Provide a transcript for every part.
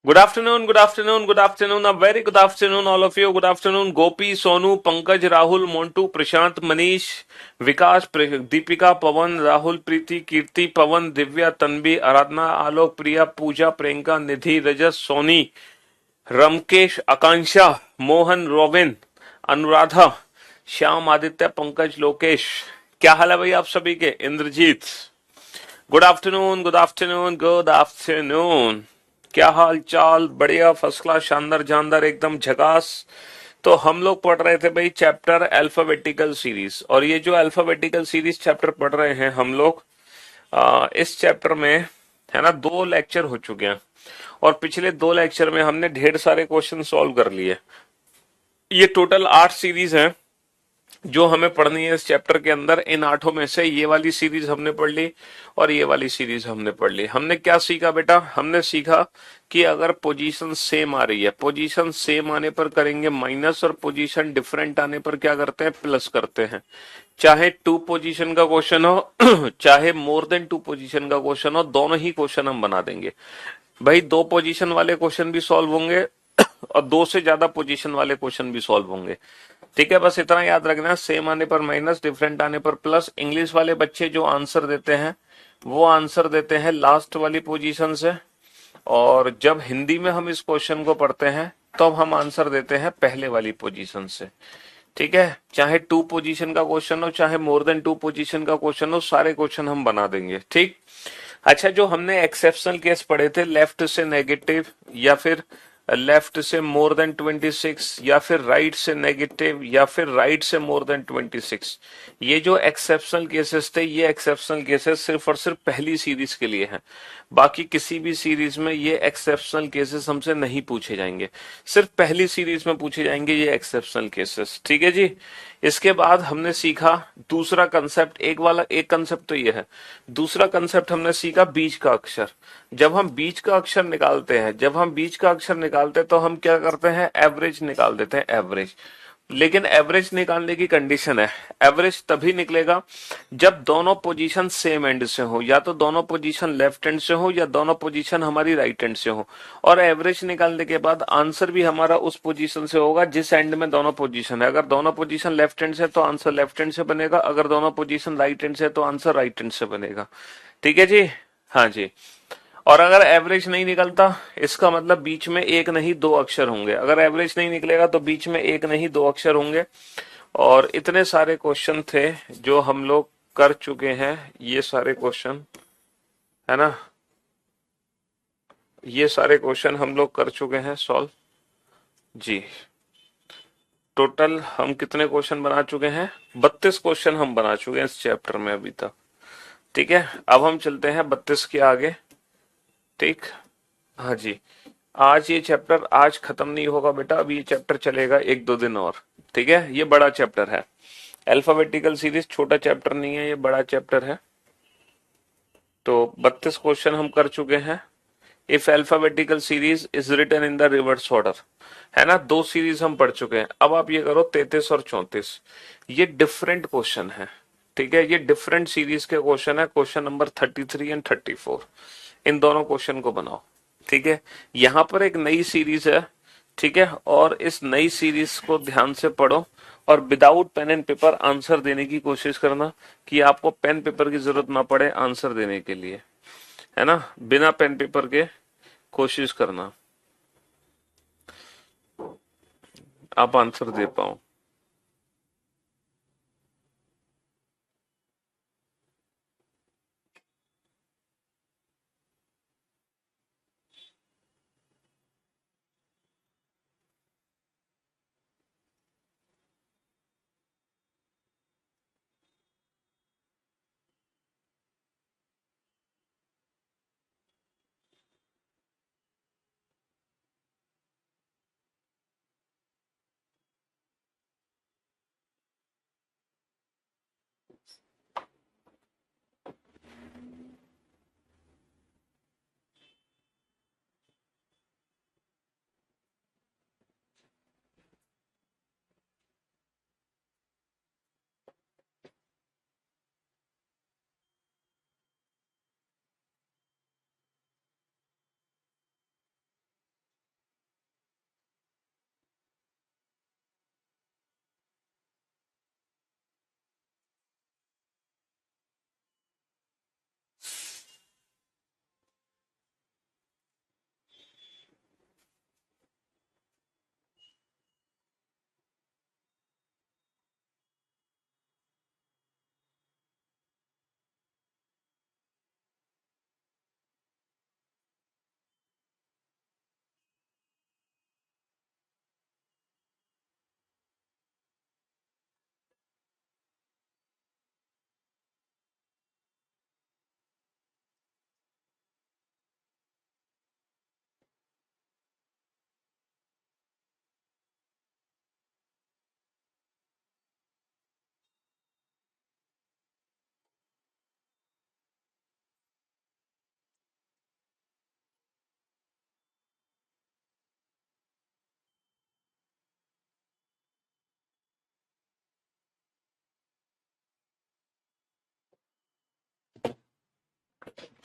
Good afternoon, good afternoon, good afternoon, a very good afternoon, all of you. Good afternoon, Gopi, Sonu, Pankaj, Rahul, Montu, Prashant, Manish, Vikas, Deepika, Pawan, Rahul, Preeti, Kirti, Pawan, Divya, Tanvi, Aradhana, Alok, Priya, Pooja, Priyanka, Nidhi, Rajas, Soni, Ramkesh Akanksha Mohan Robin Anuradha Shyam Aditya Pankaj Lokesh क्या हाल है भाई आप सभी के Indrajit good afternoon good afternoon good afternoon क्या हाल चाल बढ़िया फर्स्ट क्लास शानदार जानदार एकदम झकास। तो हम लोग पढ़ रहे थे भाई चैप्टर अल्फाबेटिकल सीरीज और ये जो अल्फाबेटिकल सीरीज चैप्टर पढ़ रहे हैं हम लोग इस चैप्टर में है ना दो लेक्चर हो चुके हैं और पिछले दो लेक्चर में हमने ढेर सारे क्वेश्चन सॉल्व कर लिए। ये टोटल 8 सीरीज हैं जो हमें पढ़नी है इस चैप्टर के अंदर। इन 8 में से ये वाली सीरीज हमने पढ़ ली और ये वाली सीरीज हमने पढ़ ली। हमने क्या सीखा बेटा? हमने सीखा कि अगर पोजीशन सेम आ रही है, पोजीशन सेम आने पर करेंगे माइनस और पोजीशन डिफरेंट आने पर क्या करते हैं? प्लस करते हैं। चाहे 2 पोजीशन का क्वेश्चन हो चाहे मोर देन 2 पोजीशन का क्वेश्चन हो, दोनों ही क्वेश्चन हम बना देंगे भाई। 2 पोजीशन वाले क्वेश्चन भी सॉल्व होंगे और 2 से ज्यादा पोजीशन वाले क्वेश्चन भी सॉल्व होंगे। ठीक है, बस इतना याद रखना, सेम आने पर माइनस, डिफरेंट आने पर प्लस। इंग्लिश वाले बच्चे जो आंसर देते हैं वो आंसर देते हैं लास्ट वाली पोजीशन से, और जब हिंदी में हम इस क्वेश्चन को पढ़ते हैं तो हम आंसर देते हैं पहले वाली पोजीशन से। ठीक है, चाहे 2 पोजीशन का क्वेश्चन हो चाहे मोर देन 2 पोजीशन का क्वेश्चन हो, सारे क्वेश्चन हम बना देंगे। ठीक। अच्छा, जो हमने एक्सेप्शनल केस पढ़े थे, लेफ्ट से नेगेटिव या फिर लेफ्ट से मोर देन 26 या फिर राइट से नेगेटिव या फिर राइट से मोर देन 26, ये जो एक्सेप्शनल केसेस थे ये एक्सेप्शनल केसेस सिर्फ और सिर्फ पहली सीरीज के लिए हैं। बाकी किसी भी सीरीज में ये एक्सेप्शनल केसेस हमसे नहीं पूछे जाएंगे, सिर्फ पहली सीरीज में पूछे जाएंगे ये एक्सेप्शनल केसेस। ठीक है जी। इसके बाद हमने सीखा दूसरा कंसेप्ट, एक कंसेप्ट तो ये है। दूसरा कंसेप्ट हमने सीखा बीच का अक्षर। जब हम बीच का अक्षर निकालते हैं, तो हम क्या करते हैं? एवरेज निकाल देते हैं, एवरेज। लेकिन एवरेज निकालने की कंडीशन है, एवरेज तभी निकलेगा जब दोनों पोजीशन सेम एंड से हो, या तो दोनों पोजीशन लेफ्ट एंड से हो या दोनों पोजीशन हमारी राइट एंड से हो। और एवरेज निकालने के बाद आंसर भी हमारा उस पोजीशन से होगा जिस एंड में दोनों पोजीशन है। अगर दोनों पोजीशन लेफ्ट एंड से तो आंसर लेफ्ट एंड से बनेगा, अगर दोनों पोजीशन राइट एंड से तो आंसर राइट एंड से बनेगा। ठीक है जी। हाँ जी। और अगर एवरेज नहीं निकलता, इसका मतलब बीच में एक नहीं दो अक्षर होंगे। अगर एवरेज नहीं निकलेगा तो बीच में एक नहीं दो अक्षर होंगे। और इतने सारे क्वेश्चन थे जो हम लोग कर चुके हैं, ये सारे क्वेश्चन, है ना, ये सारे क्वेश्चन हम लोग कर चुके हैं सॉल्व जी। टोटल हम कितने क्वेश्चन बना चुके हैं? 32 क्वेश्चन हम बना चुके हैं इस चैप्टर में अभी तक। ठीक है, अब हम चलते हैं 32 के आगे। ठीक। हाँ जी। आज ये चैप्टर आज खत्म नहीं होगा बेटा, अब ये चैप्टर चलेगा 1-2 दिन और। ठीक है, ये बड़ा चैप्टर है। अल्फाबेटिकल सीरीज छोटा चैप्टर नहीं है, ये बड़ा चैप्टर है। तो 32 क्वेश्चन हम कर चुके हैं। If alphabetical series is written in the reverse order, है ना, 2 सीरीज हम पढ़ चुके हैं। अब आप ये करो 33 और 34, ये डिफरेंट क्वेश्चन है। ठीक है, ये डिफरेंट सीरीज के क्वेश्चन है, क्वेश्चन नंबर 33 एंड 34। इन दोनों क्वेश्चन को बनाओ। ठीक है, यहां पर एक नई सीरीज है। ठीक है, और इस नई सीरीज को ध्यान से पढ़ो और without pen and paper answer देने की कोशिश करना, कि आपको पेन पेपर की जरूरत ना पड़े आंसर देने के लिए, है ना। बिना पेन पेपर के कोशिश करना आप आंसर दे पाओ।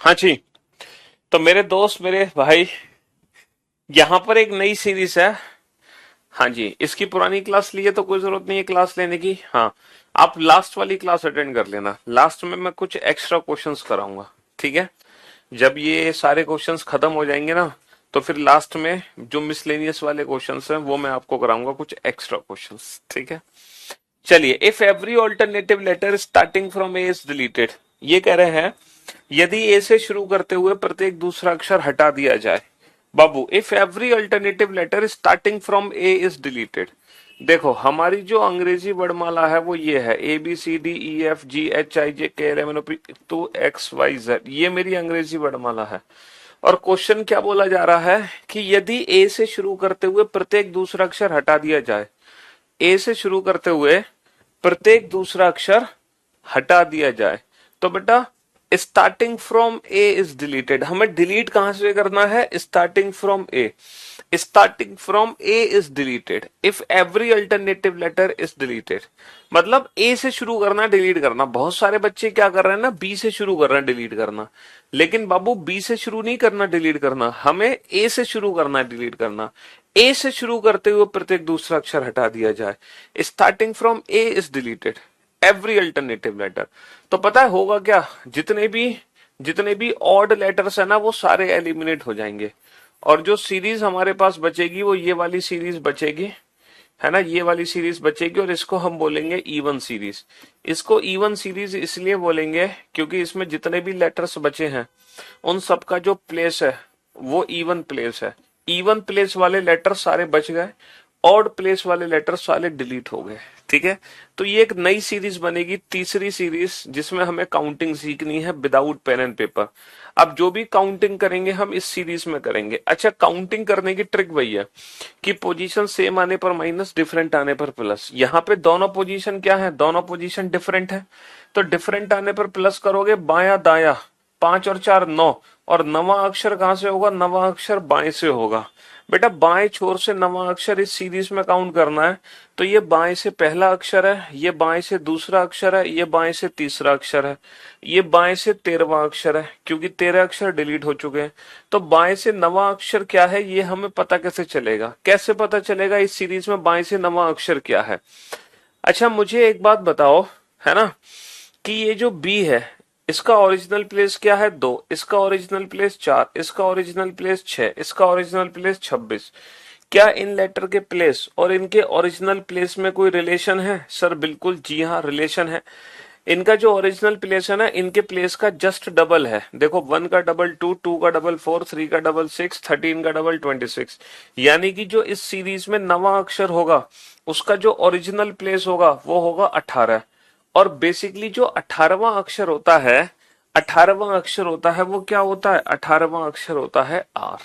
हाँ जी। तो मेरे दोस्त, मेरे भाई, यहाँ पर एक नई सीरीज है। हाँ जी, इसकी पुरानी क्लास ली है तो कोई जरूरत नहीं है क्लास लेने की। हाँ, आप लास्ट वाली क्लास अटेंड कर लेना। लास्ट में मैं कुछ एक्स्ट्रा क्वेश्चंस कराऊंगा, ठीक है। जब ये सारे क्वेश्चंस खत्म हो जाएंगे ना, तो फिर लास्ट में जो मिसलेनियस वाले क्वेश्चंस हैं वो मैं आपको कराऊंगा, कुछ एक्स्ट्रा क्वेश्चंस, ठीक है। चलिए, if every alternative letter starting from A is deleted, ये कह रहे हैं यदि ए से शुरू करते हुए प्रत्येक दूसरा अक्षर हटा दिया जाए। बाबू, if every alternative letter starting from A is deleted. देखो, हमारी जो अंग्रेजी वर्णमाला है वो ये है, ABCDEFGHIJKLMNOP टू XYZ, ये मेरी अंग्रेजी वर्णमाला है। और क्वेश्चन क्या बोला जा रहा है कि यदि ए से शुरू करते हुए प्रत्येक दूसरा अक्षर हटा दिया जाए। ए से शुरू करते हुए प्रत्येक दूसरा अक्षर हटा दिया जाए, तो बेटा starting from A is deleted. हमें डिलीट कहां से करना है? Starting from A. Starting from A is deleted if every alternative letter is deleted. मतलब ए से शुरू करना, डिलीट करना। बहुत सारे बच्चे क्या कर रहे हैं ना, बी से शुरू कर रहे हैं डिलीट करना। लेकिन बाबू, बी से शुरू नहीं करना डिलीट करना, हमें ए से शुरू करना है डिलीट करना। ए से शुरू करते हुए प्रत्येक दूसरा अक्षर हटा दिया जाए। Starting from A is deleted every alternative letter. तो पता है होगा क्या? जितने भी ऑड लेटर्स है ना, वो सारे एलिमिनेट हो जाएंगे। और जो सीरीज हमारे पास बचेगी वो ये वाली सीरीज बचेगी, है ना, ये वाली सीरीज बचेगी। और इसको हम बोलेंगे इवन सीरीज। इसको इवन सीरीज इसलिए बोलेंगे क्योंकि इसमें जितने भी लेटर्स बचे हैं उन सबका जो प्लेस है वो इवन प्लेस है। इवन प्लेस वाले लेटर सारे बच गए, ऑड प्लेस वाले लेटर सारे डिलीट हो गए, ठीक है। तो ये एक नई सीरीज बनेगी, तीसरी सीरीज, जिसमें हमें काउंटिंग सीखनी है विदाउट पेन एंड पेपर। अब जो भी काउंटिंग करेंगे हम इस सीरीज में करेंगे। अच्छा, काउंटिंग करने की ट्रिक वही है कि पोजीशन सेम आने पर माइनस, डिफरेंट आने पर प्लस। यहाँ पे दोनों पोजीशन क्या है? दोनों पोजीशन डिफरेंट है। तो डिफरेंट आने पर प्लस करोगे, बाया दाया, 5 और 4 9। और नवा अक्षर कहां से होगा? नवा अक्षर बाएं से होगा। बेटा, बाएं छोर से नवा अक्षर इस सीरीज में काउंट करना है। तो ये बाएं से पहला अक्षर है, ये बाएं से दूसरा अक्षर है, ये बाएं से तीसरा अक्षर है, ये बाएं से 13वां अक्षर है, क्योंकि 13 अक्षर डिलीट हो चुके हैं। तो बाएं से नवा अक्षर क्या है ये हमें पता कैसे चलेगा? कैसे पता चलेगा इस सीरीज में बाएं से नवा अक्षर क्या है? अच्छा, मुझे एक बात बताओ, है ना, कि ये जो बी है इसका ओरिजिनल प्लेस क्या है? 2। इसका ओरिजिनल प्लेस 4। इसका ओरिजिनल प्लेस 6। इसका ओरिजिनल प्लेस 26। क्या इन लेटर के प्लेस और इनके ओरिजिनल प्लेस में कोई रिलेशन है? सर बिल्कुल, जी हाँ, रिलेशन है। इनका जो ओरिजिनल प्लेस है ना, इनके प्लेस का जस्ट डबल है। देखो, 1 का डबल 2, 2 का डबल 4, 3 का डबल 6, 13 का डबल 26। यानी कि जो इस सीरीज में नवा अक्षर होगा उसका जो ओरिजिनल प्लेस होगा वो होगा 18। और बेसिकली जो 18वां अक्षर होता है, 18वां अक्षर होता है वो क्या होता है? 18वां अक्षर होता है आर।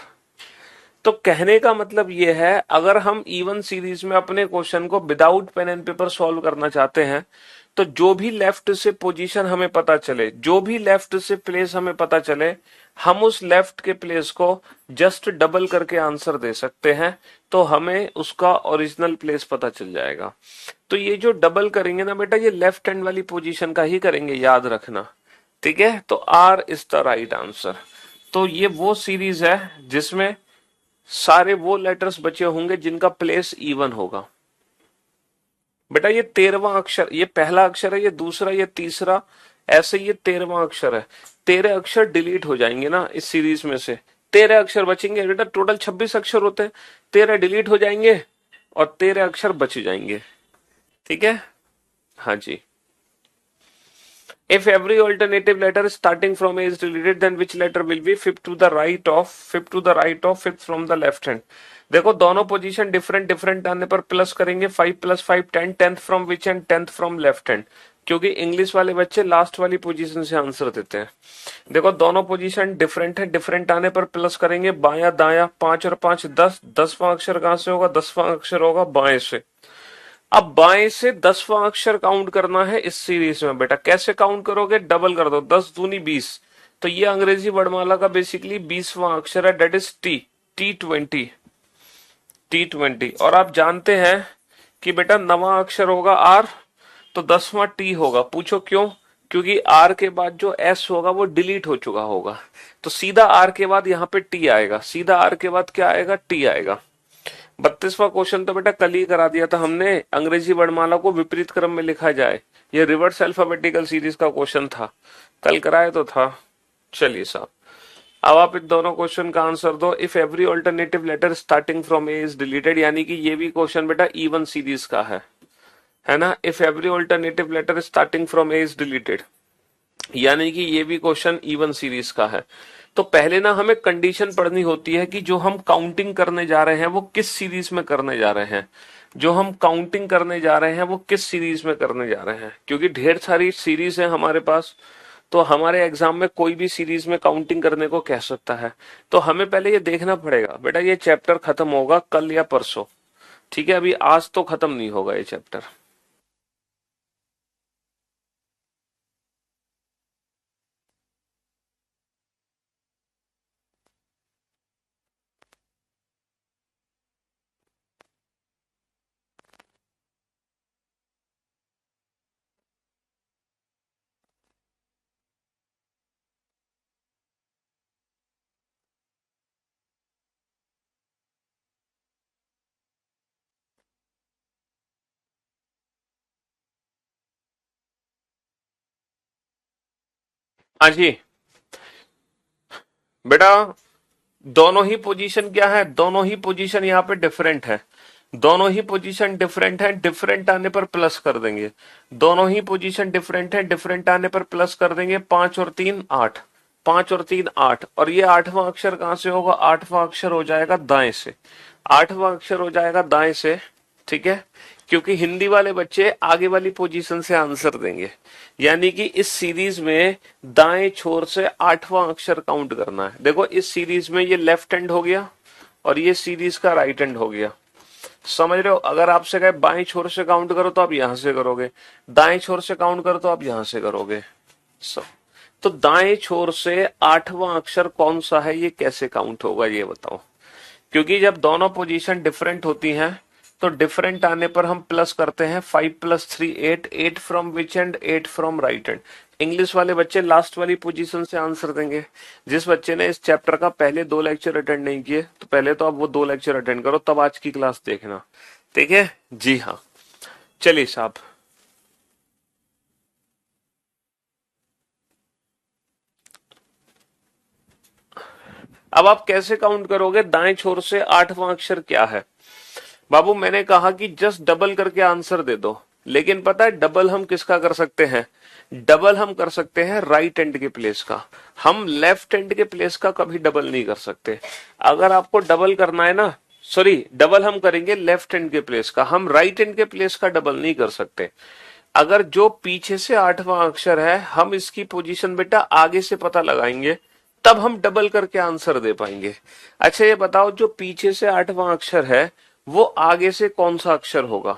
तो कहने का मतलब ये है, अगर हम इवन सीरीज में अपने क्वेश्चन को without pen and paper solve करना चाहते हैं, तो जो भी लेफ्ट से पोजीशन हमें पता चले, जो भी लेफ्ट से प्लेस हमें पता चले, हम उस लेफ्ट के प्लेस को जस्ट डबल करके आंसर दे सकते हैं। तो हमें उसका ओरिजिनल प्लेस पता चल जाएगा। तो ये जो डबल करेंगे ना बेटा, ये लेफ्ट हैंड वाली पोजीशन का ही करेंगे, याद रखना, ठीक है। तो R is the right answer. तो ये वो सीरीज है जिसमें सारे वो लेटर्स बचे होंगे जिनका प्लेस इवन होगा। बेटा, ये 13वां अक्षर, ये पहला अक्षर है, ये दूसरा, ये तीसरा, ऐसे ये 13वां अक्षर है। 13 अक्षर डिलीट हो जाएंगे ना इस सीरीज में से, 13 अक्षर बचेंगे। बेटा, टोटल 26 अक्षर होते हैं, 13 डिलीट हो जाएंगे और 13 अक्षर बच जाएंगे, ठीक है। हाँ जी। If every alternative letter starting from A is deleted, then which letter will be fifth to the right of fifth from the left hand? देखो, दोनों पोजीशन डिफरेंट डिफरेंट आने पर प्लस करेंगे। 5 + 5 10, 10th from which and 10th from left hand, क्योंकि English वाले बच्चे last वाली position से आंसर देते हैं। देखो, दोनों पोजीशन डिफरेंट है, डिफरेंट आने पर प्लस करेंगे, बाया दाया, 5 और 5 10। 10वां अक्षर कहां से होगा? 10वां अक्षर होगा बाएं से। अब बाएं से 10वां अक्षर काउंट करना है इस सीरीज में। बेटा, कैसे काउंट करोगे? डबल कर दो, 10 दूनी 20। तो ये अंग्रेजी वर्णमाला का बेसिकली 20वां अक्षर है, date is T, T20, T20। और आप जानते हैं कि बेटा नवा अक्षर होगा आर, तो 10वां टी होगा। पूछो क्यों? क्योंकि आर के बाद जो एस होगा वो डिलीट हो चुका होगा, तो सीधा आर के बाद यहाँ पे टी आएगा, सीधा आर के बाद क्या आएगा, टी आएगा। 32वां क्वेश्चन तो बेटा कल ही करा दिया था हमने, अंग्रेजी वर्णमाला को विपरीत क्रम में लिखा जाए, ये रिवर्स अल्फाबेटिकल सीरीज का क्वेश्चन था, कल कराया तो था। चलिए साहब, अब आप इन दोनों क्वेश्चन का आंसर दो। If every alternative letter starting from A is deleted, यानी कि ये भी क्वेश्चन बेटा E1 सीरीज का है ना। If every alternative letter starting from A is deleted, यानी कि ये भी क्वेश्चन E1 सीरीज का है। तो पहले ना हमें कंडीशन पढ़नी होती है कि जो हम काउंटिंग करने जा रहे हैं वो किस सीरीज में करने जा रहे हैं, जो हम काउंटिंग करने जा रहे हैं वो किस सीरीज में करने जा रहे हैं, क्योंकि ढेर सारी सीरीज है हमारे पास, तो हमारे एग्जाम में कोई भी सीरीज में काउंटिंग करने को कह सकता है। तो हमें पहले ये देखना पड़ेगा बेटा ये चैप्टर खत्म होगा कल या परसों, ठीक है, अभी आज तो खत्म नहीं होगा ये चैप्टर। हाँ जी बेटा, दोनों ही पोजीशन क्या है, दोनों ही पोजीशन यहाँ पे डिफरेंट है, दोनों ही पोजीशन डिफरेंट है, डिफरेंट आने पर प्लस कर देंगे, दोनों ही पोजीशन डिफरेंट है, डिफरेंट आने पर प्लस कर देंगे, 5 और 3 8, 5 और 3 8, और ये 8वां अक्षर कहां से होगा, 8वां अक्षर हो जाएगा दाएं से, 8वां अक्षर हो जाएगा दाएं से, ठीक है, क्योंकि हिंदी वाले बच्चे आगे वाली पोजीशन से आंसर देंगे, यानी कि इस सीरीज में दाएं छोर से 8वां अक्षर काउंट करना है। देखो इस सीरीज में ये लेफ्ट हैंड हो गया और ये सीरीज का राइट हैंड हो गया, समझ रहे हो। अगर आपसे कहे बाएं छोर से काउंट करो तो आप यहां से करोगे, दाएं छोर से काउंट करो तो आप यहां से करोगे। तो दाएं छोर से 8वां अक्षर कौन सा है, ये कैसे काउंट होगा ये बताओ, क्योंकि जब दोनों पोजीशन डिफरेंट होती हैं तो डिफरेंट आने पर हम प्लस करते हैं, 5 + 3 8, 8 from which and, 8 from right and. English वाले बच्चे लास्ट वाली पोजीशन से आंसर देंगे। जिस बच्चे ने इस चैप्टर का पहले 2 लेक्चर अटेंड नहीं किए तो पहले तो आप वो 2 लेक्चर अटेंड करो, तब आज की क्लास देखना, ठीक है जी हाँ। चलिए साहब, अब आप कैसे काउंट करोगे, दाएं छोर से 8वां अक्षर क्या है। बाबू मैंने कहा कि जस्ट डबल करके आंसर दे दो, लेकिन पता है डबल हम किसका कर सकते हैं, डबल हम कर सकते हैं राइट हैंड के प्लेस का, हम लेफ्ट हैंड के प्लेस का कभी डबल नहीं कर सकते। अगर आपको डबल करना है ना, सॉरी डबल हम करेंगे लेफ्ट हैंड के प्लेस का, हम राइट हैंड के प्लेस का डबल नहीं कर सकते। अगर जो पीछे से 8वां अक्षर है हम इसकी पोजीशन बेटा आगे से पता लगाएंगे, तब हम डबल करके आंसर दे पाएंगे। अच्छा ये बताओ जो पीछे से 8वां अक्षर है वो आगे से कौन सा अक्षर होगा।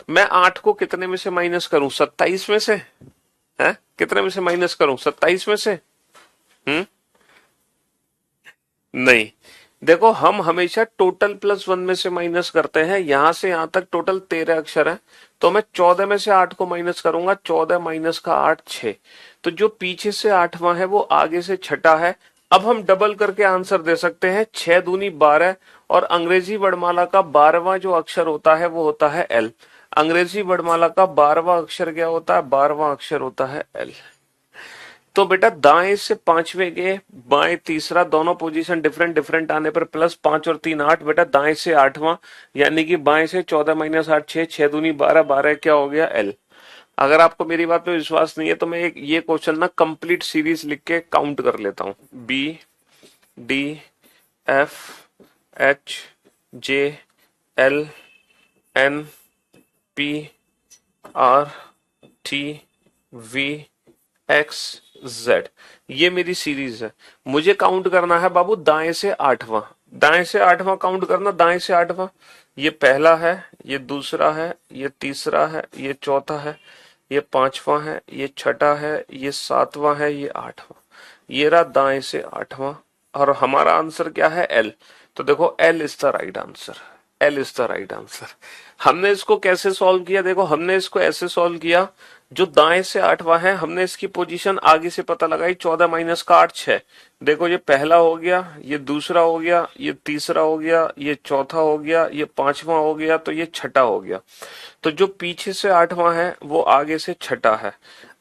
मैं 8 को कितने में से माइनस करूं, 27 में से, है कितने में से माइनस करूं, 27 में से। नहीं, देखो हम हमेशा टोटल +1 में से माइनस करते हैं, यहां से यहां तक टोटल 13 अक्षर है, तो मैं 14 में से 8 को माइनस करूंगा, 14 माइनस का 8 6, तो जो पीछे से 8वां है वो आगे से छठा है। अब हम डबल करके आंसर दे सकते हैं, 6 दूनी 12, और अंग्रेजी वर्णमाला का 12वां जो अक्षर होता है वो होता है एल। अंग्रेजी वर्णमाला का 12वां अक्षर क्या होता है, 12वां अक्षर होता है एल। तो बेटा दाएं से 5वें के बाएं तीसरा, दोनों पोजीशन डिफरेंट डिफरेंट आने पर प्लस 5 और 3 8, बेटा दाएं से 8वां, यानी कि बाएं से 14 - 8 6, 6 दूनी 12, 12 क्या हो गया एल। अगर आपको मेरी बात पे विश्वास नहीं है तो मैं एक ये क्वेश्चन ना कंप्लीट सीरीज लिख के काउंट कर लेता हूं, BDFHJLNPRTVXZ, ये मेरी सीरीज है। मुझे काउंट करना है बाबू दाएं से 8वां, दाएं से 8वां काउंट करना, दाएं से 8वां, ये पहला है, ये दूसरा है, ये तीसरा है, ये चौथा है, ये 5वां है, ये छठा है, ये 7वां है, ये 8वां, ये रहा दाएं से 8वां, और हमारा आंसर क्या है एल। तो देखो L is the right answer, L is the right answer. हमने इसको कैसे सॉल्व किया, देखो हमने इसको ऐसे सॉल्व किया, जो दाएं से आठवां है हमने इसकी पोजीशन आगे से पता लगाई, 14 माइनस का 8 6। देखो ये पहला हो गया, ये दूसरा हो गया, ये तीसरा हो गया, ये चौथा हो गया, ये पांचवा हो गया, तो ये छठा हो गया। तो जो पीछे से आठवां है वो आगे से छठा है।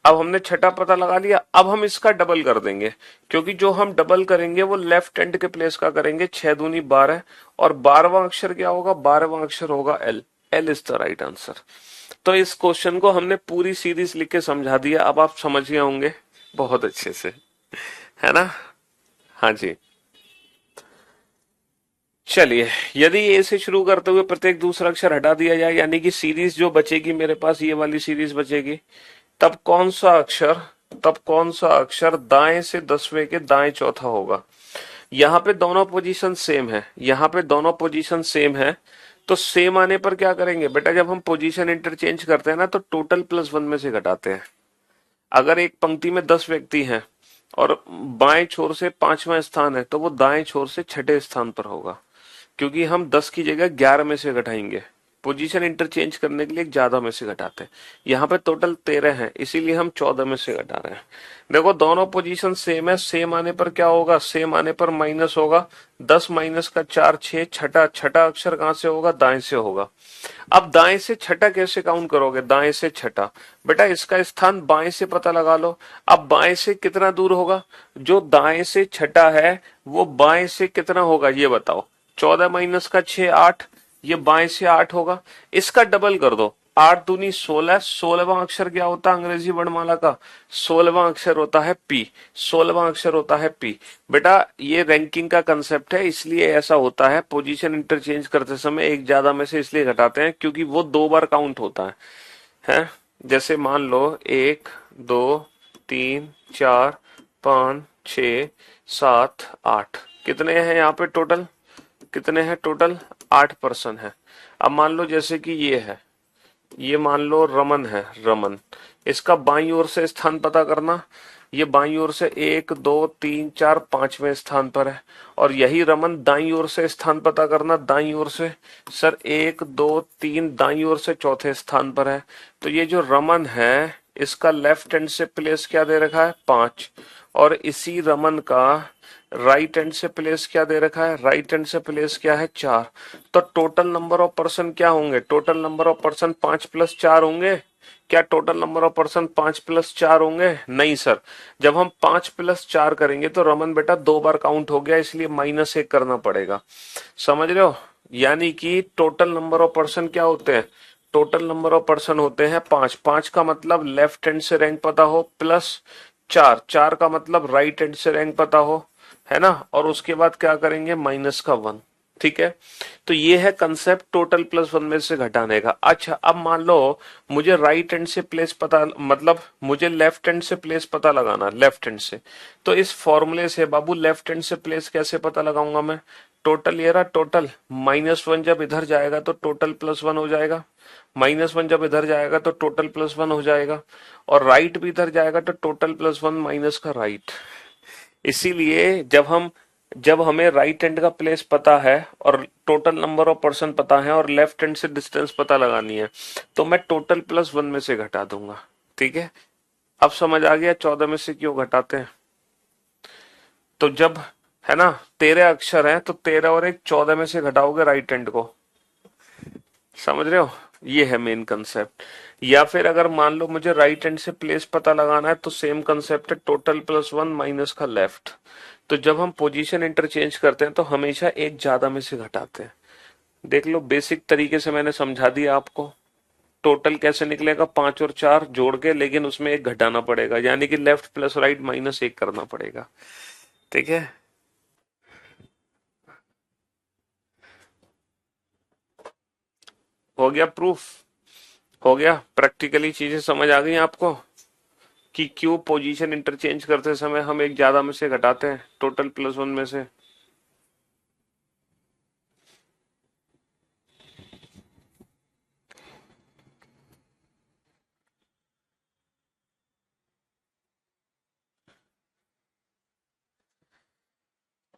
अब हमने छठा पता लगा लिया, अब हम इसका डबल कर देंगे, क्योंकि जो हम डबल करेंगे वो लेफ्ट हैंड के प्लेस का करेंगे, 6 दूनी 12, और 12वां अक्षर क्या होगा, 12वां अक्षर होगा L. L is the right answer. तो इस क्वेश्चन को हमने पूरी सीरीज लिख के समझा दिया, अब आप समझ गए होंगे बहुत अच्छे से, है ना। हाँ जी। चलिए, यदि ए से शुरू करते हुए प्रत्येक दूसरा अक्षर हटा दिया जाए, यानी कि सीरीज जो बचेगी मेरे पास, ये वाली सीरीज बचेगी, तब कौन सा अक्षर तब कौन सा अक्षर दाएं से 10वें के दाएं चौथा होगा। यहाँ पे दोनों पोजीशन सेम है, यहाँ पे दोनों पोजीशन सेम है, तो सेम आने पर क्या करेंगे बेटा, जब हम पोजीशन इंटरचेंज करते हैं ना, तो टोटल प्लस वन में से घटाते हैं। अगर एक पंक्ति में 10 व्यक्ति हैं और बाएं छोर से पांचवा स्थान है, तो वो दाएं छोर से छठे स्थान पर होगा, क्योंकि हम 10 की जगह 11 में से घटाएंगे। पोजीशन इंटरचेंज करने के लिए ज्यादा में से घटाते हैं। यहाँ पे टोटल 13 है, इसीलिए हम 14 में से घटा रहे हैं। देखो दोनों पोजीशन सेम है, सेम आने पर क्या होगा, सेम आने पर माइनस होगा। 10 माइनस का 4 6, छठा छठा अक्षर कहां से होगा, दाएं से होगा। अब दाएं से छठा कैसे काउंट करोगे, दाएं से छठा, बेटा इसका स्थान बाएं से पता लगा लो। अब बाएं से कितना दूर होगा, जो दाएं से छठा है वो बाएं से कितना होगा ये बताओ। 14 माइनस का 6 8, ये बाएं से 8 होगा। इसका डबल कर दो, 8 दूनी 16, 16वां अक्षर क्या होता है अंग्रेजी वर्णमाला का, 16वां अक्षर होता है पी, 16वां अक्षर होता है पी। बेटा ये रैंकिंग का कंसेप्ट है, इसलिए ऐसा होता है, पोजीशन इंटरचेंज करते समय एक ज्यादा में से इसलिए घटाते हैं क्योंकि वो 2 बार काउंट होता है। जैसे मान लो 1 2 3 4 5 6 7 8, कितने हैं यहाँ पे टोटल, कितने हैं टोटल, 8% है। अब मान लो जैसे कि ये है, ये मान लो रमन है, रमन, इसका बाईं ओर से स्थान पता करना। ये बाईं ओर से 1 2 3 4 5वें स्थान पर है, और यही रमन दाईं ओर से स्थान पता करना, दाईं ओर से सर 1 2 3 दाईं ओर से चौथे स्थान पर है। तो ये जो रमन है इसका लेफ्ट हैंड से प्लेस क्या दे रखा है, 5, और इसी रमन का राइट हैंड से प्लेस क्या दे रखा है, राइट हैंड से प्लेस क्या है, 4। तो टोटल नंबर ऑफ पर्सन क्या होंगे, टोटल नंबर ऑफ पर्सन 5 + 4 होंगे। क्या टोटल नंबर ऑफ पर्सन 5 + 4 होंगे, नहीं सर। जब हम 5 + 4 करेंगे तो रमन बेटा 2 बार काउंट हो गया, इसलिए -1 करना पड़ेगा, समझ रहे हो। यानी कि टोटल नंबर ऑफ पर्सन क्या होते हैं, टोटल नंबर ऑफ पर्सन होते हैं 5। 5 का मतलब लेफ्ट हैंड से रैंक पता हो, प्लस 4, 4 का मतलब राइट हैंड से रैंक पता हो, है ना, और उसके बाद क्या करेंगे, -1। ठीक है, तो ये है कंसेप्ट टोटल +1 में से घटाने का। अच्छा अब मान लो मुझे राइट हैंड से प्लेस पता, मतलब मुझे लेफ्ट हैंड से प्लेस पता लगाना, लेफ्ट हैंड से, तो इस फॉर्मूले से बाबू लेफ्ट हैंड से प्लेस कैसे पता लगाऊंगा मैं, टोटल ये रहा टोटल, -1 जब इधर जाएगा तो टोटल +1 हो जाएगा, -1 जब इधर जाएगा तो टोटल +1 हो जाएगा, और राइट भी इधर जाएगा तो टोटल +1 माइनस का राइट। इसीलिए जब हमें राइट हैंड का प्लेस पता है और टोटल नंबर ऑफ पर्सन पता है और लेफ्ट हैंड से डिस्टेंस पता लगानी है, तो मैं टोटल +1 में से घटा दूंगा। ठीक है, अब समझ आ गया 14 में से क्यों घटाते हैं। तो जब, है ना, 13 अक्षर है तो 13 और 1 14 में से घटाओगे राइट हैंड को, समझ रहे हो, ये है मेन कंसेप्ट। या फिर अगर मान लो मुझे राइट हैंड से प्लेस पता लगाना है तो सेम कंसेप्ट है, टोटल +1 माइनस का लेफ्ट। तो जब हम पोजीशन इंटरचेंज करते हैं तो हमेशा एक ज्यादा में से घटाते हैं। देख लो बेसिक तरीके से मैंने समझा दिया आपको। टोटल कैसे निकलेगा, 5 और 4 जोड़ के, लेकिन उसमें एक घटाना पड़ेगा, यानी कि लेफ्ट प्लस राइट -1 करना पड़ेगा। ठीक है, हो गया प्रूफ, हो गया, प्रैक्टिकली चीजें समझ आ गई आपको कि क्यों पोजीशन इंटरचेंज करते समय हम एक ज्यादा में से घटाते हैं टोटल +1 में से।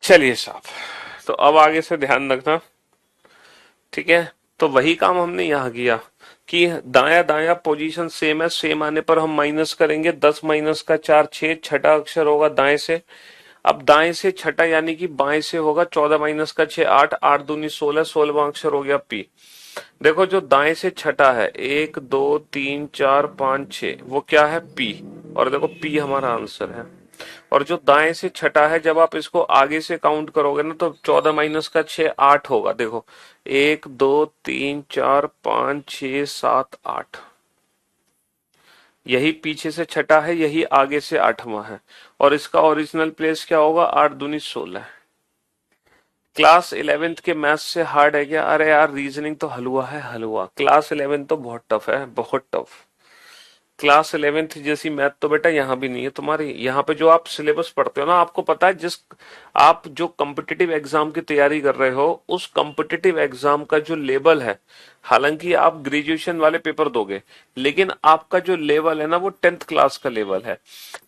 चलिए साहब, तो अब आगे से ध्यान रखना, ठीक है, तो वही काम हमने यहाँ किया कि दाया दाया पोजीशन सेम है, सेम आने पर हम माइनस करेंगे, 10 माइनस का 4 6, छठा अक्षर होगा दाएं से। अब दाएं से छठा यानी कि बाएं से होगा 14 माइनस का 6 8, 8 दूनी 16, 16वां अक्षर हो गया पी। देखो जो दाएं से छठा है 1 2 3 4 5 6 वो क्या है पी, और देखो पी हमारा आंसर है। और जो दाएं से छठा है जब आप इसको आगे से काउंट करोगे ना तो 14 माइनस का 6 8 होगा, देखो 1 2 3 4 5 6 7 8, यही पीछे से छठा है, यही आगे से आठवां है, और इसका ओरिजिनल प्लेस क्या होगा 8 दूनी 16। क्लास 11th के मैथ्स से हार्ड है क्या? अरे यार रीजनिंग तो हलवा है हलवा, क्लास 11 तो बहुत टफ है, बहुत टफ। क्लास 11th जैसी मैथ तो बेटा यहाँ भी नहीं है तुम्हारी। यहाँ पे जो आप सिलेबस पढ़ते हो ना, आपको पता है जिस आप जो कम्पिटिटिव एग्जाम की तैयारी कर रहे हो उस कम्पिटिटिव एग्जाम का जो लेवल है, हालांकि आप ग्रेजुएशन वाले पेपर दोगे लेकिन आपका जो लेवल है ना वो 10th क्लास का लेवल है।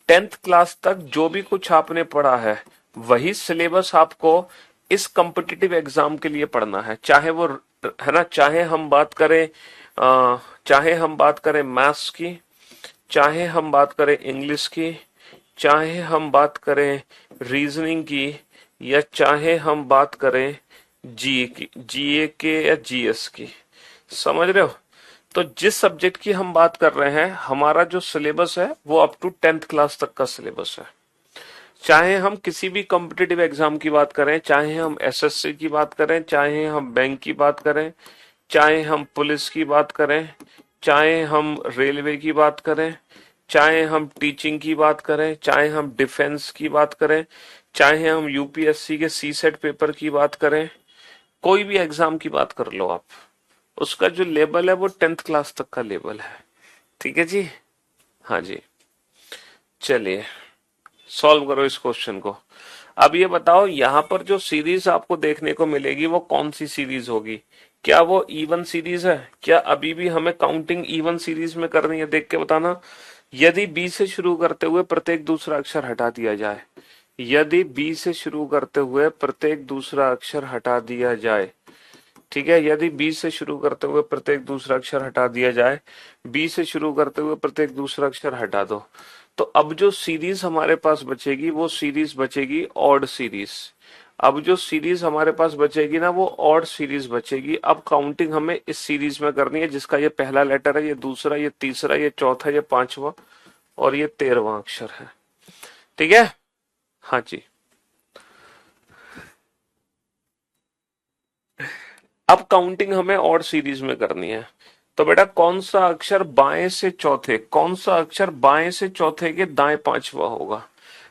10th क्लास तक जो भी कुछ आपने पढ़ा है वही सिलेबस आपको इस कम्पिटिटिव एग्जाम के लिए पढ़ना है, चाहे वो है ना, चाहे हम बात करें मैथ्स की, चाहे हम बात करें इंग्लिश की, चाहे हम बात करें रीजनिंग की, या चाहे हम बात करें जीए की, जीए के या जीएस की, समझ रहे हो? तो जिस सब्जेक्ट की हम बात कर रहे हैं हमारा जो सिलेबस है वो अप टू 10th क्लास तक का सिलेबस है। चाहे हम किसी भी कॉम्पिटिटिव एग्जाम की बात करें, चाहे हम एसएससी की बात करें, चाहे हम बैंक की बात करें, चाहे हम पुलिस की बात करें, चाहे हम रेलवे की बात करें, चाहे हम टीचिंग की बात करें, चाहे हम डिफेंस की बात करें, चाहे हम यूपीएससी के सी सेट पेपर की बात करें, कोई भी एग्जाम की बात कर लो आप, उसका जो लेवल है वो 10th क्लास तक का लेवल है। ठीक है जी, हाँ जी। चलिए सॉल्व करो इस क्वेश्चन को। अब ये बताओ यहाँ पर जो सीरीज आपको देखने को मिलेगी वो कौन सी सीरीज होगी? क्या वो इवन सीरीज है? क्या अभी भी हमें काउंटिंग इवन सीरीज में करनी है? देख के बताना। यदि बी से शुरू करते हुए प्रत्येक दूसरा अक्षर हटा दिया जाए, यदि बी से शुरू करते हुए प्रत्येक दूसरा अक्षर हटा दिया जाए, ठीक है, यदि बी से शुरू करते हुए प्रत्येक दूसरा अक्षर हटा दिया जाए, बी से शुरू करते हुए प्रत्येक दूसरा अक्षर हटा दो, तो अब जो सीरीज हमारे पास बचेगी वो सीरीज बचेगी ऑड सीरीज। अब जो सीरीज हमारे पास बचेगी ना वो ऑड सीरीज बचेगी। अब काउंटिंग हमें इस सीरीज में करनी है जिसका ये पहला लेटर है, ये दूसरा, ये तीसरा, ये चौथा, ये पांचवा और ये 13वां अक्षर है। ठीक है, हाँ जी। अब काउंटिंग हमें ऑड सीरीज में करनी है, तो बेटा कौन सा अक्षर बाएं से चौथे, कौन सा अक्षर बाएं से चौथे के दाएं पांचवा होगा?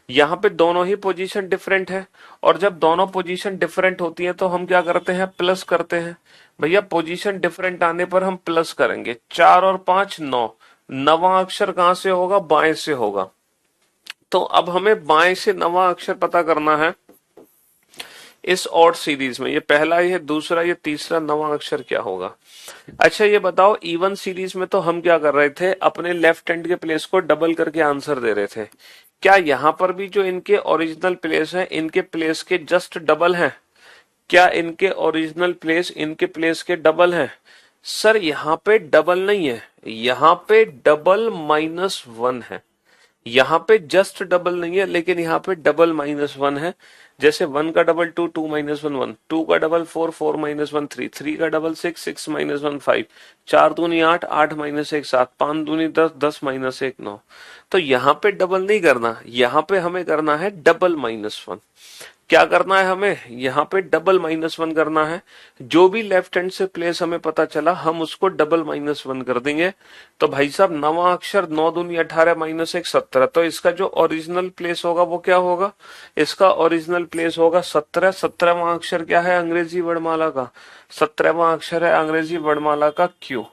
यहाँ पे दोनों ही पोजीशन डिफरेंट है, और जब दोनों पोजीशन डिफरेंट होती है तो हम क्या करते हैं? प्लस करते हैं। भैया पोजीशन डिफरेंट आने पर हम प्लस करेंगे। 4 और 5 9, नवा अक्षर कहां से होगा? बाएं से होगा। तो अब हमें बाएं से नवा अक्षर पता करना है इस ऑड सीरीज में। ये पहला, ये दूसरा, ये तीसरा नवा अक्षर क्या होगा? अच्छा ये बताओ, इवन सीरीज में तो हम क्या कर रहे थे? अपने लेफ्ट हैंड के प्लेस को डबल करके आंसर दे रहे थे। क्या यहां पर भी जो इनके ओरिजिनल प्लेस है इनके प्लेस के जस्ट डबल हैं? क्या इनके ओरिजिनल प्लेस इनके प्लेस के डबल हैं? सर यहाँ पे डबल नहीं है, यहाँ पे डबल -1 है। यहाँ पे जस्ट डबल नहीं है लेकिन यहाँ पे डबल -1 है। जैसे 1 का डबल 2, 2 -1 1, 2 का डबल 4, 4 -1 3, 3 का डबल 6, 6 -1 5, 4 दूनी 8, 8 -1 7, 5 दूनी 10, 10 -1 9। तो यहाँ पे डबल नहीं करना, यहाँ पे हमें करना है डबल -1। क्या करना है हमें? यहाँ पे डबल -1 करना है। जो भी लेफ्ट हैंड से प्लेस हमें पता चला हम उसको डबल -1 कर देंगे। तो भाई साहब नवा अक्षर 9 दूनी 18 -1 17, तो इसका जो ओरिजिनल प्लेस होगा वो क्या होगा? इसका ओरिजिनल प्लेस होगा 17। 17वां अक्षर क्या है अंग्रेजी वर्णमाला का? 17वां अक्षर है अंग्रेजी वर्णमाला का क्यू।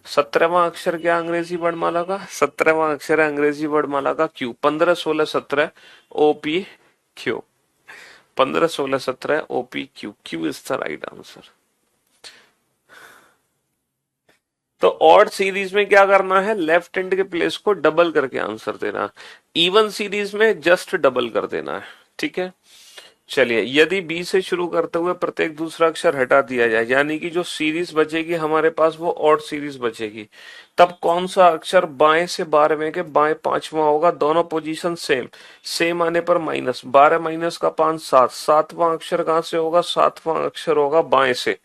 17वां अक्षर क्या अंग्रेजी वर्णमाला का? 17वां अक्षर है अंग्रेजी वर्णमाला का Q. 15 16 17 OP Q. 15 16 17 OP Q. Q is the right answer. तो ऑड सीरीज में क्या करना है? लेफ्ट हैंड के प्लेस को डबल करके आंसर देना। इवन सीरीज में जस्ट डबल कर देना है। ठीक है, चलिए, यदि बी से शुरू करते हुए प्रत्येक दूसरा अक्षर हटा दिया जाए, यानी कि जो सीरीज बचेगी हमारे पास वो ऑड सीरीज बचेगी, तब कौन सा अक्षर बाएं से 12वें के बाएं पांचवा होगा? दोनों पोजीशन सेम, सेम आने पर माइनस, 12 माइनस का 5 7, सातवां अक्षर कहां से होगा? सातवां अक्षर होगा बाएं से।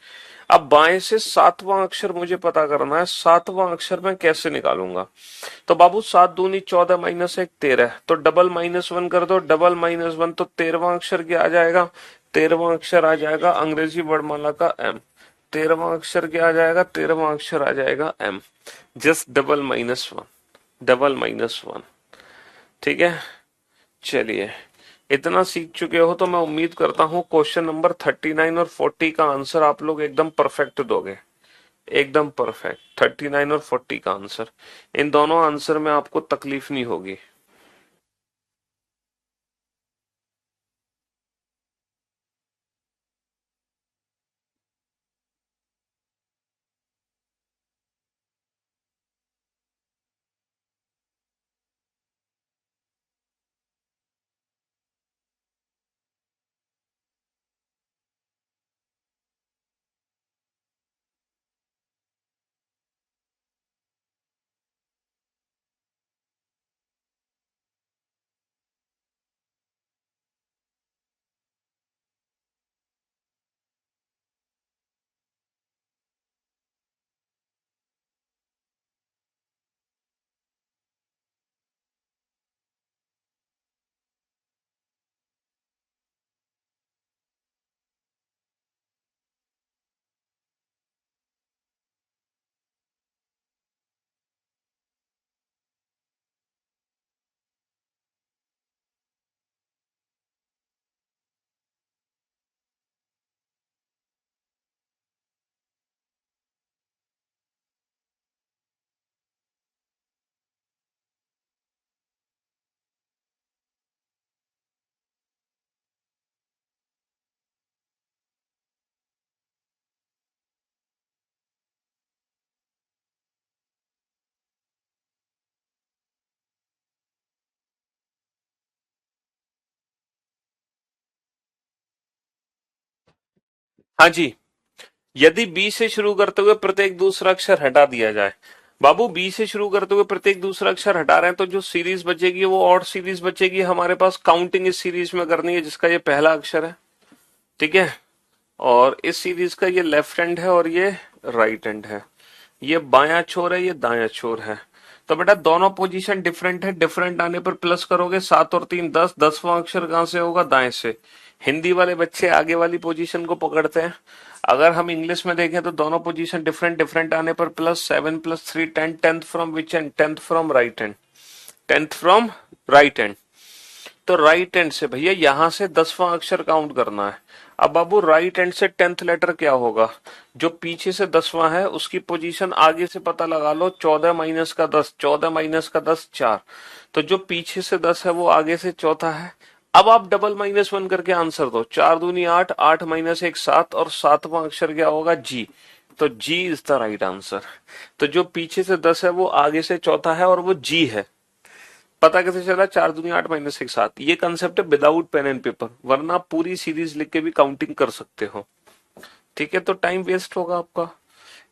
अब बाएं से सातवां अक्षर मुझे पता करना है, सातवां अक्षर मैं कैसे निकालूंगा? तो बाबू 7 दूनी 14 माइनस 1 13, तो डबल -1 कर दो, डबल -1 तो 13वां अक्षर क्या आ जाएगा? 13वां अक्षर आ जाएगा अंग्रेजी वर्णमाला का एम। 13वां अक्षर क्या आ जाएगा? 13वां अक्षर आ जाएगा एम। Just double -1, double -1। ठीक है, चलिए, इतना सीख चुके हो तो मैं उम्मीद करता हूं क्वेश्चन नंबर 39 और 40 का आंसर आप लोग एकदम परफेक्ट दोगे, एकदम परफेक्ट। 39 और 40 का आंसर, इन दोनों आंसर में आपको तकलीफ नहीं होगी। हाँ जी, यदि बी से शुरू करते हुए प्रत्येक दूसरा अक्षर हटा दिया जाए। बाबू, बी से शुरू करते हुए प्रत्येक दूसरा अक्षर हटा रहे हैं तो जो सीरीज बचेगी वो ऑड सीरीज बचेगी हमारे पास। काउंटिंग इस सीरीज में करनी है जिसका ये पहला अक्षर है, ठीक है, और इस सीरीज का ये लेफ्ट हैंड है और ये राइट हैंड है। ये बायां छोर है, ये दायां छोर है। तो बेटा दोनों पोजीशन डिफरेंट है, डिफरेंट आने पर प्लस करोगे, 7 और 3 10, 10वां अक्षर कहां से होगा? दाएं से। हिंदी वाले बच्चे आगे वाली पोजीशन को पकड़ते हैं। अगर हम इंग्लिश में देखें तो दोनों पोजीशन डिफरेंट, डिफरेंट आने पर plus 7 + 3 10, 10th from which and? 10th from right hand, 10th from right hand. तो राइट हैंड से भैया यहां से 10वां अक्षर काउंट करना है। अब बाबू राइट हैंड से 10th लेटर क्या होगा? जो पीछे से 10वां है उसकी पोजीशन आगे से पता लगा लो, 14 माइनस का 10, 14 माइनस का 10 4। तो जो पीछे से 10 है वो आगे से चौथा है। अब आप डबल -1 करके आंसर दो, 4 दूनी 8, 8 - 1 7, और सातवां अक्षर क्या होगा? जी। तो जी इज द राइट आंसर। तो जो पीछे से 10 है वो आगे से चौथा है और वो जी है। पता कैसे चला? 4 दूनी 8 - 1 7। ये कंसेप्ट है विदाउट पेन एंड पेपर, वरना आप पूरी सीरीज लिख के भी काउंटिंग कर सकते हो। ठीक है, तो टाइम वेस्ट होगा आपका।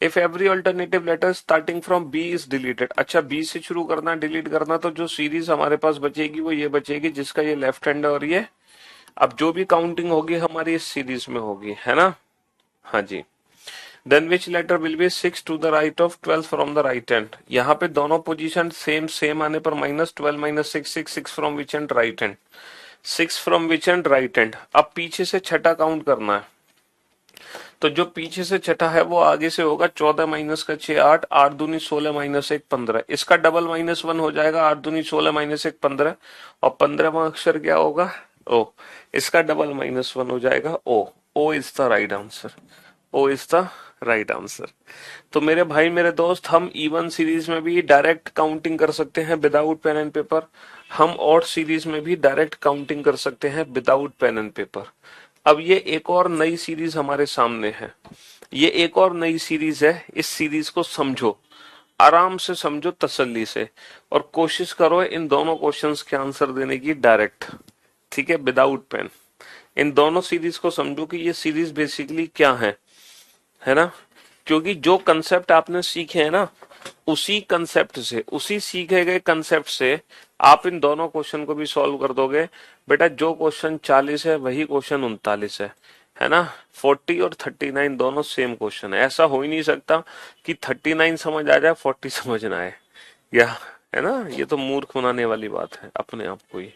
If every alternative letter starting from B is deleted. अच्छा, बी से शुरू करना, डिलीट करना, तो जो सीरीज हमारे पास बचेगी वो ये बचेगी जिसका ये लेफ्ट हैंड है और ये। अब जो भी काउंटिंग होगी हमारी इस सीरीज में होगी, है ना? हाँ जी। Then which letter will be 6 to the right of 12 from the right hand? यहाँ पे दोनों पोजीशन सेम, सेम आने पर -12 - 6 6, 6 from which and? Right hand, 6 from which and? Right hand. अब पीछे से छठा काउंट करना है, तो जो पीछे से छठा है वो आगे से होगा, 14 माइनस का 6 8, 8 दूनी 16 - 1 15। इसका डबल -1 हो जाएगा, 8 दूनी 16 - 1 15, और 15वां अक्षर क्या होगा? ओ। इसका डबल -1 हो जाएगा, O. O is the right answer, O is the right answer. तो मेरे भाई मेरे दोस्त, हम इवन सीरीज में भी डायरेक्ट काउंटिंग कर सकते हैं विदाउट पेन एंड पेपर। हम ऑड सीरीज में भी डायरेक्ट काउंटिंग कर सकते हैं विदाउट पेन एंड पेपर। अब ये एक और नई सीरीज हमारे सामने है, ये एक और नई सीरीज है। इस सीरीज को समझो, आराम से समझो, तसल्ली से, और कोशिश करो इन दोनों क्वेश्चंस के आंसर देने की डायरेक्ट, ठीक है, विदाउट पेन। इन दोनों सीरीज को समझो कि ये सीरीज बेसिकली क्या है ना। क्योंकि जो कंसेप्ट आपने सीखे हैं ना, उसी कंसेप्ट से, उसी सीखे गए कंसेप्ट से आप इन दोनों क्वेश्चन को भी सॉल्व कर दोगे। बेटा जो क्वेश्चन 40 है वही क्वेश्चन 39 है ना। 40 और 39 दोनों सेम क्वेश्चन है। ऐसा हो ही नहीं सकता कि 39 समझ आ जाए 40 समझ ना आए, या है ना। ये तो मूर्ख बनाने वाली बात है अपने आप को ही।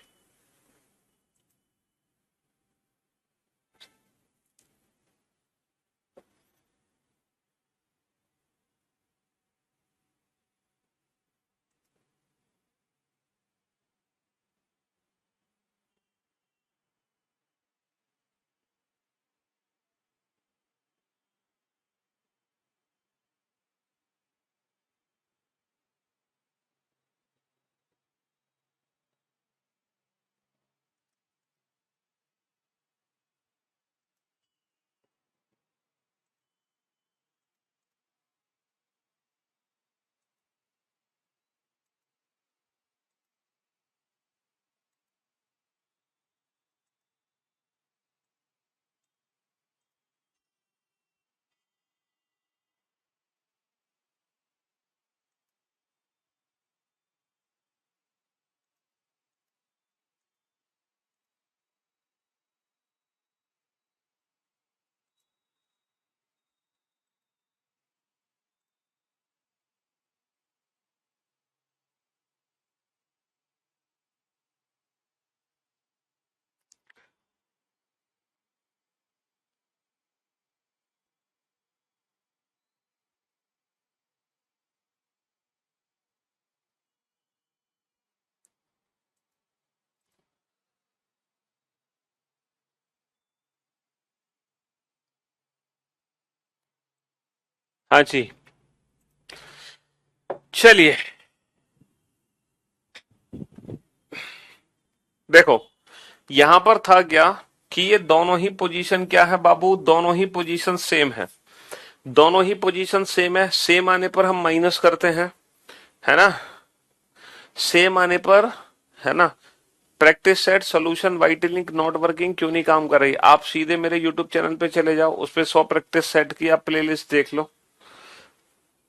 हाँ जी, चलिए देखो, यहां पर था क्या कि ये दोनों ही पोजीशन क्या है बाबू, दोनों ही पोजीशन सेम है। दोनों ही पोजीशन सेम है, सेम आने पर हम माइनस करते हैं, है ना। सेम आने पर, है ना। Practice set solution white link not working क्यों नहीं काम कर रही, आप सीधे मेरे यूट्यूब चैनल पे चले जाओ, उस पे 100 प्रैक्टिस सेट की आप प्लेलिस्ट देख लो।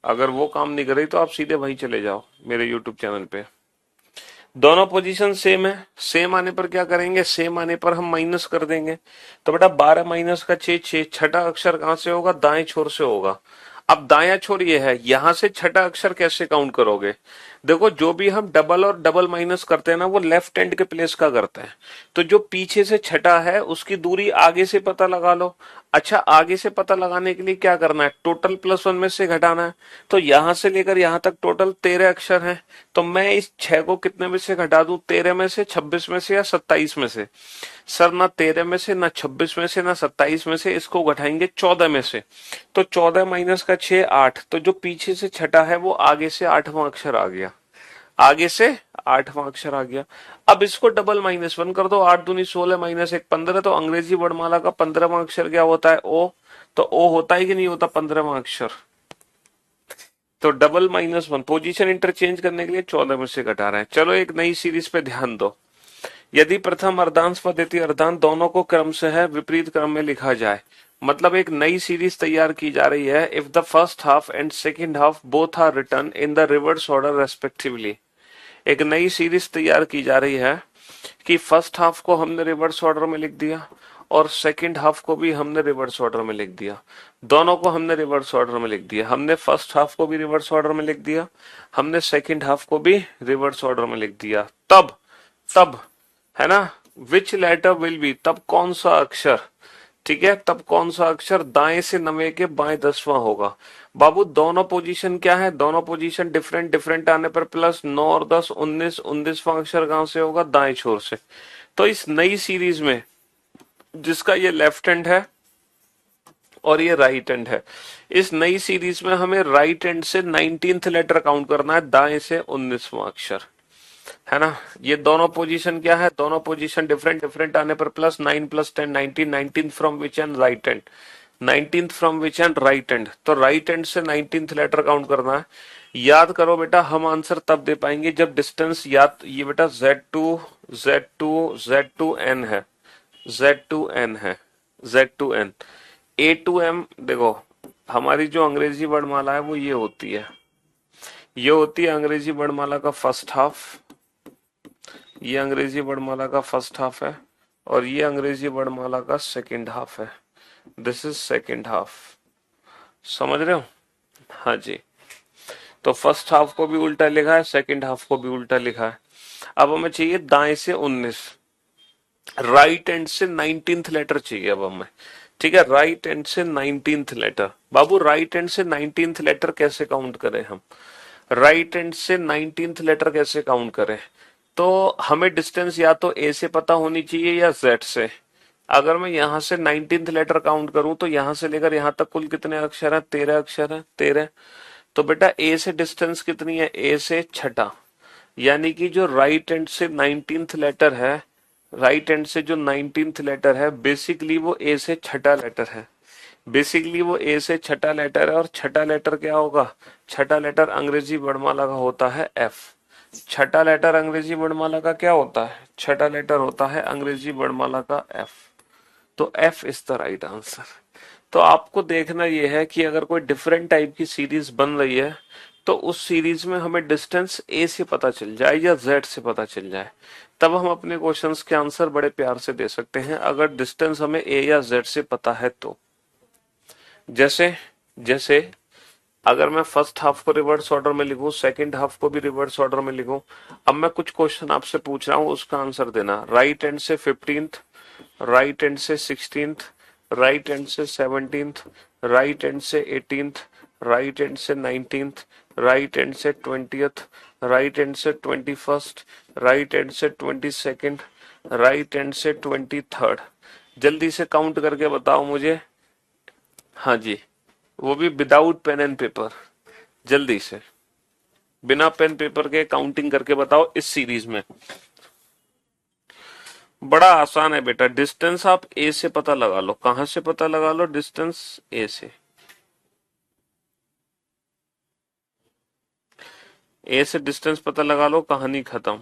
अगर वो काम नहीं कर रही तो आप सीधे वहीं चले जाओ मेरे यूट्यूब चैनल पे। दोनों पोजीशन सेम है, सेम आने पर क्या करेंगे, सेम आने पर हम माइनस कर देंगे। तो बेटा 12 माइनस का 6, 6, छठा अक्षर कहां से होगा, दाएं छोर से होगा। अब दाया छोर ये है, यहां से छठा अक्षर कैसे काउंट करोगे। देखो जो भी हम डबल और डबल माइनस करते हैं ना, वो लेफ्ट हैंड के प्लेस का करते हैं। तो जो पीछे से छठा है उसकी दूरी आगे से पता लगा लो। अच्छा, आगे से पता लगाने के लिए क्या करना है, टोटल +1 में से घटाना है। तो यहां से लेकर यहां तक टोटल 13 अक्षर हैं। तो मैं इस 6 को कितने में से घटा दूं, 13 में से, 26 में से या 27 में से। सर ना 13 में से, ना 26 में से, ना 27 में से, इसको घटाएंगे 14 में से। तो 14 माइनस का 6, 8। तो जो पीछे से छठा है वो आगे से 8वां अक्षर आ गया, आगे से 8वां अक्षर आ गया। अब इसको डबल -1 कर दो, 8 दूनी 16 -1 15। तो अंग्रेजी वर्णमाला का 15वां अक्षर क्या होता है, ओ। तो ओ होता है कि नहीं होता 15वां अक्षर। तो डबल -1 पोजीशन इंटरचेंज करने के लिए 14 में से घटा रहे हैं। चलो एक नई सीरीज पे ध्यान दो। यदि प्रथम अर्धांश व द्वितीय अर्धांश दोनों को क्रम से है विपरीत क्रम में लिखा जाए, मतलब एक नई सीरीज तैयार की जा रही है। If the first half and second half both are written in the reverse order respectively. एक नई सीरीज तैयार की जा रही है कि फर्स्ट हाफ को हमने रिवर्स ऑर्डर में लिख दिया और सेकंड हाफ को भी हमने रिवर्स ऑर्डर में लिख दिया। दोनों को हमने रिवर्स ऑर्डर में लिख दिया। हमने फर्स्ट हाफ को भी रिवर्स ऑर्डर में लिख दिया, हमने सेकंड हाफ को भी रिवर्स ऑर्डर में लिख दिया। तब तब है ना, विच लेटर विल बी, तब कौन सा अक्षर, ठीक है, तब कौन सा अक्षर दाएं से 9 के बाएं 10वां होगा। बाबू दोनों पोजीशन क्या है, दोनों पोजीशन डिफरेंट डिफरेंट आने पर +9 और 10 19, 19वां अक्षर कहां से होगा, दाएं छोर से। तो इस नई सीरीज में जिसका ये लेफ्ट हैंड है और ये राइट हैंड है, इस नई सीरीज में हमें राइट हैंड से 19th लेटर काउंट करना है, दाएं से 19वां अक्षर, है ना। ये दोनों पोजीशन क्या है, दोनों पोजीशन डिफरेंट डिफरेंट आने पर +9 +10 19, 19th from which and right hand, 19th from which and right hand. तो राइट हैंड से 19th लेटर काउंट करना है। याद करो बेटा, हम आंसर तब दे पाएंगे जब डिस्टेंस, याद ये बेटा Z2 Z2 Z2 N है, Z2N है, Z2N, A2M। देखो हमारी जो अंग्रेजी वर्णमाला है वो ये होती है, ये होती है अंग्रेजी वर्णमाला का फर्स्ट हाफ, ये अंग्रेजी वर्णमाला का फर्स्ट हाफ है, और ये अंग्रेजी वर्णमाला का सेकंड हाफ है। दिस इज सेकंड हाफ, समझ रहे हो? हाँ जी। तो फर्स्ट हाफ को भी उल्टा लिखा है, सेकंड हाफ को भी उल्टा लिखा है। अब हमें चाहिए दाएं से 19, राइट एंड से 19th लेटर चाहिए अब हमें। ठीक है, राइट एंड से 19th letter. Babu right and से 19th लेटर कैसे काउंट करें हम? राइट एंड से 19th लेटर कैसे काउंट करें? तो हमें डिस्टेंस या तो ए से पता होनी चाहिए या जेड से। अगर मैं यहां से 19th लेटर काउंट करूं तो यहां से लेकर यहां तक कुल कितने अक्षर हैं? 13 अक्षर हैं, 13। तो बेटा ए से डिस्टेंस कितनी है? ए से छठा, यानी कि जो राइट एंड से 19th लेटर है, राइट एंड से जो 19th लेटर है बेसिकली वो ए से छठा लेटर है। बेसिकली वो ए से छठा लेटर है, और छठा लेटर क्या होगा? छठा लेटर अंग्रेजी वर्णमाला का होता है एफ। छठा लेटर अंग्रेजी वर्णमाला का क्या होता है? छठा लेटर होता है अंग्रेजी वर्णमाला का एफ। तो F is the right answer. तो आपको देखना यह है कि अगर कोई डिफरेंट टाइप की सीरीज बन रही है तो उस सीरीज में हमें डिस्टेंस ए से पता चल जाए या जेड से पता चल जाए, तब हम अपने क्वेश्चंस के आंसर बड़े प्यार से दे सकते हैं, अगर डिस्टेंस हमें ए या जेड से पता है तो। जैसे जैसे अगर मैं फर्स्ट हाफ को रिवर्स ऑर्डर में लिखूं, सेकंड हाफ को भी रिवर्स ऑर्डर में लिखूं, अब मैं कुछ क्वेश्चन आपसे पूछ रहा हूं, उसका आंसर देना। राइट एंड से 15th, राइट एंड से 16th, राइट एंड से 17th, राइट एंड से 18th, राइट एंड से 19th, राइट एंड से 20th, राइट एंड से 21st, राइट एंड से 22nd, राइट एंड से 23rd। जल्दी से काउंट करके बताओ मुझे। हाँ जी, वो भी विदाउट पेन एंड पेपर। जल्दी से बिना पेन पेपर के काउंटिंग करके बताओ इस सीरीज में। बड़ा आसान है बेटा, डिस्टेंस आप ए से पता लगा लो। कहां से पता लगा लो? डिस्टेंस ए से। ए से डिस्टेंस पता लगा लो, कहानी खत्म।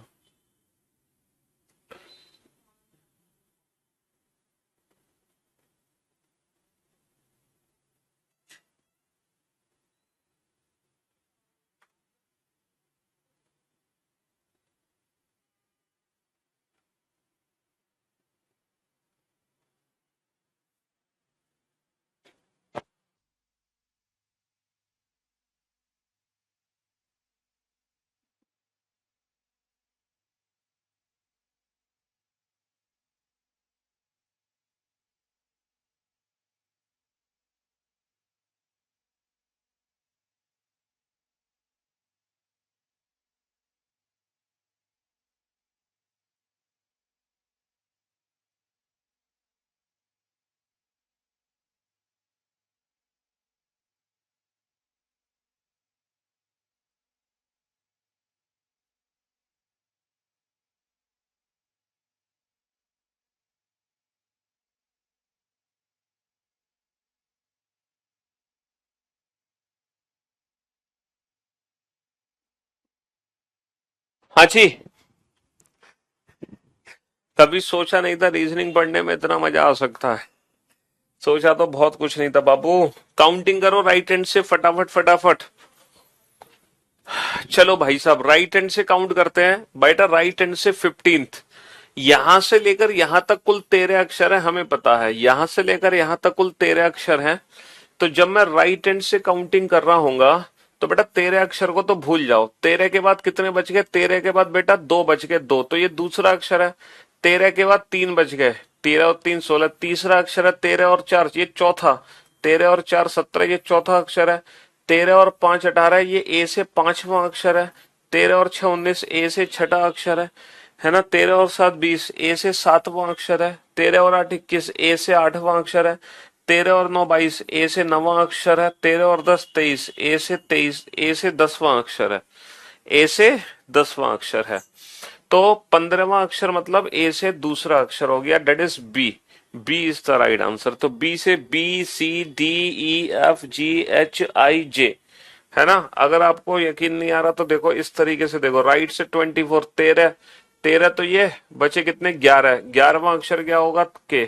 हाँ जी, कभी सोचा नहीं था रीजनिंग पढ़ने में इतना मजा आ सकता है। सोचा तो बहुत कुछ नहीं था बाबू। काउंटिंग करो राइट हैंड से फटाफट फटाफट। चलो भाई साहब, राइट हैंड से काउंट करते हैं बेटा। राइट हैंड से 15th, यहां से लेकर यहां तक कुल 13 अक्षर है, हमें पता है। यहां से लेकर यहां तक कुल 13 अक्षर हैं। तो जब मैं राइट हैंड से काउंटिंग कर रहा हूंगा तो बेटा 13 अक्षर को तो भूल जाओ। 13 के बाद कितने बच गए? 13 के बाद बेटा 2 बच गए, 2 तो ये दूसरा अक्षर है। 13 के बाद 3 बच गए, 13 और 3 16, तीसरा अक्षर है। 13 और 4 ये चौथा, 13 और 4 17 ये चौथा अक्षर है। 13 और 5 18 ये ए से पांचवा अक्षर है। 13 और 6 19 ए से छठा अक्षर है ना। 13 और 7 20 ए से सातवां अक्षर है। 13 और 8 21 ए से आठवां अक्षर है। 13 और 9 22 ए से नवां अक्षर है। 13 और 10 23 ए से 10वां अक्षर है। ए से 10वां अक्षर है। तो 15वां अक्षर मतलब ए से दूसरा अक्षर हो गया, that is B. B is the right answer. तो बी से B C D E F G H I J, है ना। अगर आपको यकीन नहीं आ रहा तो देखो इस तरीके से देखो। राइट से 24 13, 13 तो ये बचे कितने, 11, 11वां अक्षर क्या होगा, के।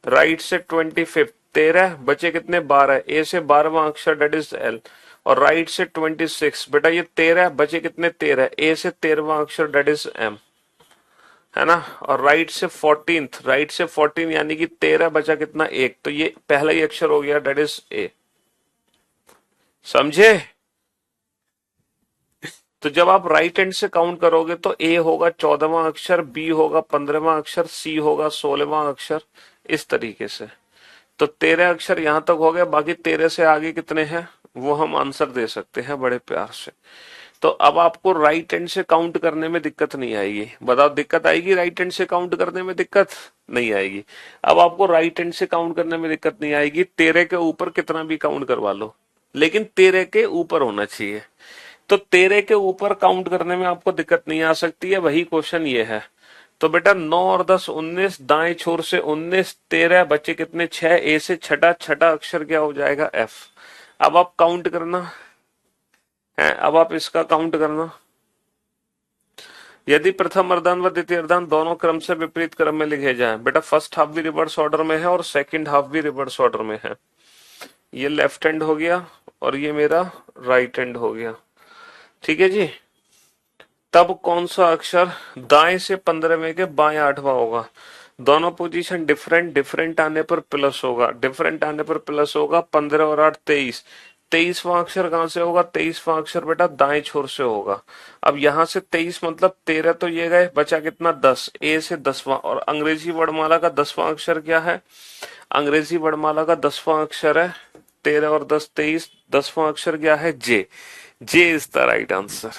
राइट से 25, 13 बचे कितने, 12, ए से 12वां अक्षर डेट इज एल। और राइट से 26, बेटा ये 13 बचे कितने, 13, ए से 13वां अक्षर डेट इज एम, है ना। और राइट से 14, राइट से 14 यानी कि 13 बचा कितना, एक, तो ये पहला ही अक्षर हो गया डेट इज ए। समझे। तो जब आप राइट हैंड से काउंट करोगे तो ए होगा 14वां अक्षर, बी होगा 15वां अक्षर, सी होगा 16वां अक्षर, इस तरीके से। तो 13 अक्षर यहां तक हो गए, बाकी 13 से आगे कितने हैं वो हम आंसर दे सकते हैं बड़े प्यार से। तो अब आपको राइट हैंड से काउंट करने में दिक्कत नहीं आएगी। बताओ दिक्कत आएगी राइट हैंड से काउंट करने में, दिक्कत नहीं आएगी। अब आपको राइट हैंड से काउंट करने में दिक्कत नहीं आएगी, 13 के ऊपर कितना भी काउंट करवा लो, लेकिन 13 के ऊपर होना चाहिए। तो 13 के ऊपर काउंट करने में आपको दिक्कत नहीं आ सकती है, वही क्वेश्चन ये है। तो बेटा 9 और 10 19, दाएं छोर से 19, 13 बचे कितने, 6, ए से छठा, छठा अक्षर क्या हो जाएगा, एफ। अब आप काउंट करना है, अब आप इसका काउंट करना। यदि प्रथम अर्धांत व द्वितीय अर्धांत दोनों क्रम से विपरीत क्रम में लिखे जाएं, बेटा फर्स्ट हाफ भी रिवर्स ऑर्डर में है और सेकंड हाफ भी रिवर्स ऑर्डर में है। ये लेफ्ट हैंड हो गया और ये मेरा राइट हैंड हो गया, ठीक है जी। तब कौन सा अक्षर दाएं से 15वें के बाएं 8वां होगा। दोनों पोजीशन डिफरेंट, डिफरेंट आने पर प्लस होगा, डिफरेंट आने पर प्लस होगा। 15 और 8 23, 23वां अक्षर कहां से होगा, 23वां अक्षर बेटा दाएं छोर से होगा। अब यहां से 23 मतलब 13 तो ये गए, बचा कितना, 10, ए से 10वां। और अंग्रेजी वर्णमाला का 10वां अक्षर क्या है, अंग्रेजी वर्णमाला का 10वां अक्षर है 13 और 10 23, 10वां अक्षर क्या है, जे। जे इज द राइट आंसर।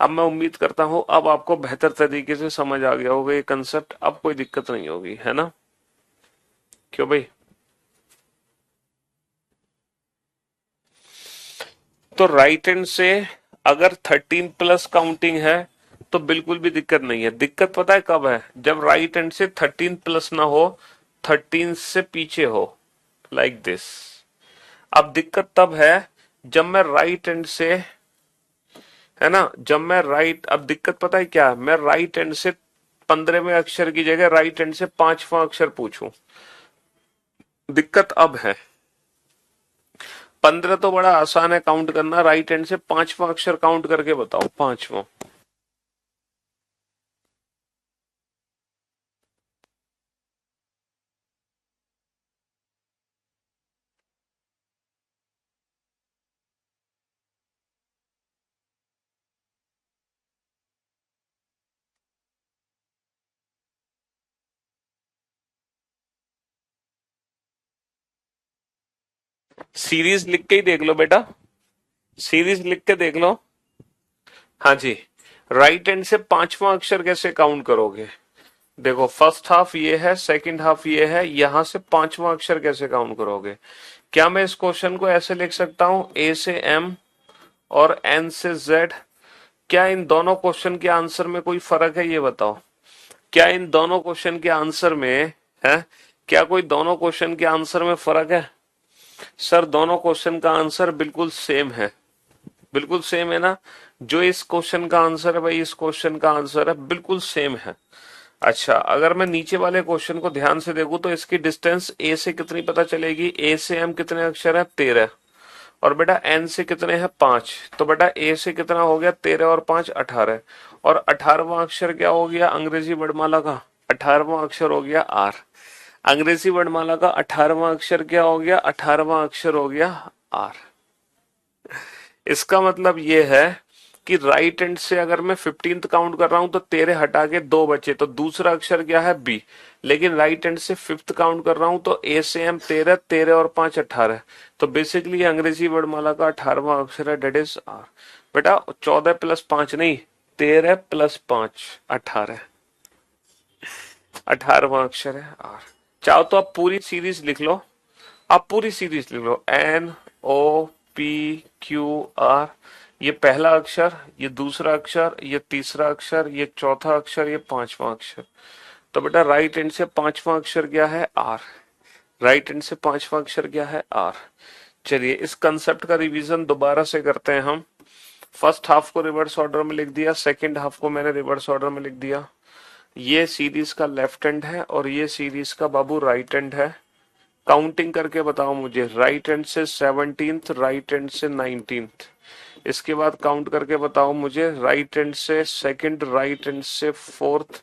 अब मैं उम्मीद करता हूं अब आपको बेहतर तरीके से समझ आ गया होगा ये कंसेप्ट, अब कोई दिक्कत नहीं होगी, है ना। क्यों भाई। तो राइट हैंड से अगर 13 प्लस काउंटिंग है तो बिल्कुल भी दिक्कत नहीं है। दिक्कत पता है कब है, जब राइट हैंड से 13 प्लस ना हो, 13 से पीछे हो, लाइक दिस। अब दिक्कत तब है जब मैं राइट हैंड से, है ना, जब मैं राइट, अब दिक्कत पता है क्या, मैं राइट हैंड से 15वें अक्षर की जगह राइट हैंड से 5वां अक्षर पूछूं, दिक्कत अब है। 15 तो बड़ा आसान है काउंट करना, राइट हैंड से 5वां अक्षर काउंट करके बताओ, 5वां। सीरीज लिख के ही देख लो बेटा, सीरीज लिख के देख लो। हाँ जी, राइट हैंड से 5वां अक्षर कैसे काउंट करोगे, देखो फर्स्ट हाफ ये है, सेकंड हाफ ये है, यहां से 5वां अक्षर कैसे काउंट करोगे। क्या मैं इस क्वेश्चन को ऐसे लिख सकता हूं, ए से एम और एन से जेड। क्या इन दोनों क्वेश्चन के आंसर में कोई फर्क है, ये बताओ। क्या इन दोनों क्वेश्चन के आंसर में है, क्या कोई दोनों क्वेश्चन के आंसर में फर्क है। सर दोनों क्वेश्चन का आंसर बिल्कुल सेम है, बिल्कुल सेम है ना। जो इस क्वेश्चन का आंसर है भाई, इस क्वेश्चन का आंसर है बिल्कुल सेम है। अच्छा अगर मैं नीचे वाले क्वेश्चन को ध्यान से देखूं तो इसकी डिस्टेंस ए से कितनी पता चलेगी, ए से एम कितने अक्षर है, 13, और बेटा एन से कितने हैं, 5। तो बेटा ए से कितना हो गया, 13 और 5 18, और 18वां अक्षर क्या हो गया अंग्रेजी वर्णमाला का, 18वां अक्षर हो गया आर। अंग्रेजी वर्णमाला का 18वां अक्षर क्या हो गया, 18वां अक्षर हो गया आर। इसका मतलब ये है कि राइट हैंड से अगर मैं 15th काउंट कर रहा हूं तो 13 हटा के 2 बचे, तो दूसरा अक्षर क्या है, बी। लेकिन राइट हैंड से 5th काउंट कर रहा हूं तो ए से एम 13, 13 और 5 18, तो बेसिकली अंग्रेजी वर्णमाला का 18वां अक्षर है डेट इज आर। बेटा 14 प्लस 5 नहीं, 13 प्लस 5 18, 18वां अक्षर है आर। चाहो तो आप पूरी सीरीज लिख लो, आप पूरी सीरीज लिख लो, N O P Q R, ये पहला अक्षर, ये दूसरा अक्षर, ये तीसरा अक्षर, ये चौथा अक्षर, ये 5वां अक्षर। तो बेटा राइट हैंड से 5वां अक्षर क्या है, आर। राइट हैंड से 5वां अक्षर क्या है, आर। चलिए इस कंसेप्ट का रिवीजन दोबारा से करते हैं हम। फर्स्ट हाफ को रिवर्स ऑर्डर में लिख दिया, सेकंड हाफ को मैंने रिवर्स ऑर्डर में लिख दिया। ये सीरीज का लेफ्ट हैंड है और ये सीरीज का बाबू राइट हैंड है। काउंटिंग करके बताओ मुझे, राइट हैंड से 17th, राइट हैंड से 19th। इसके बाद काउंट करके बताओ मुझे, राइट हैंड से सेकंड, राइट हैंड से फोर्थ,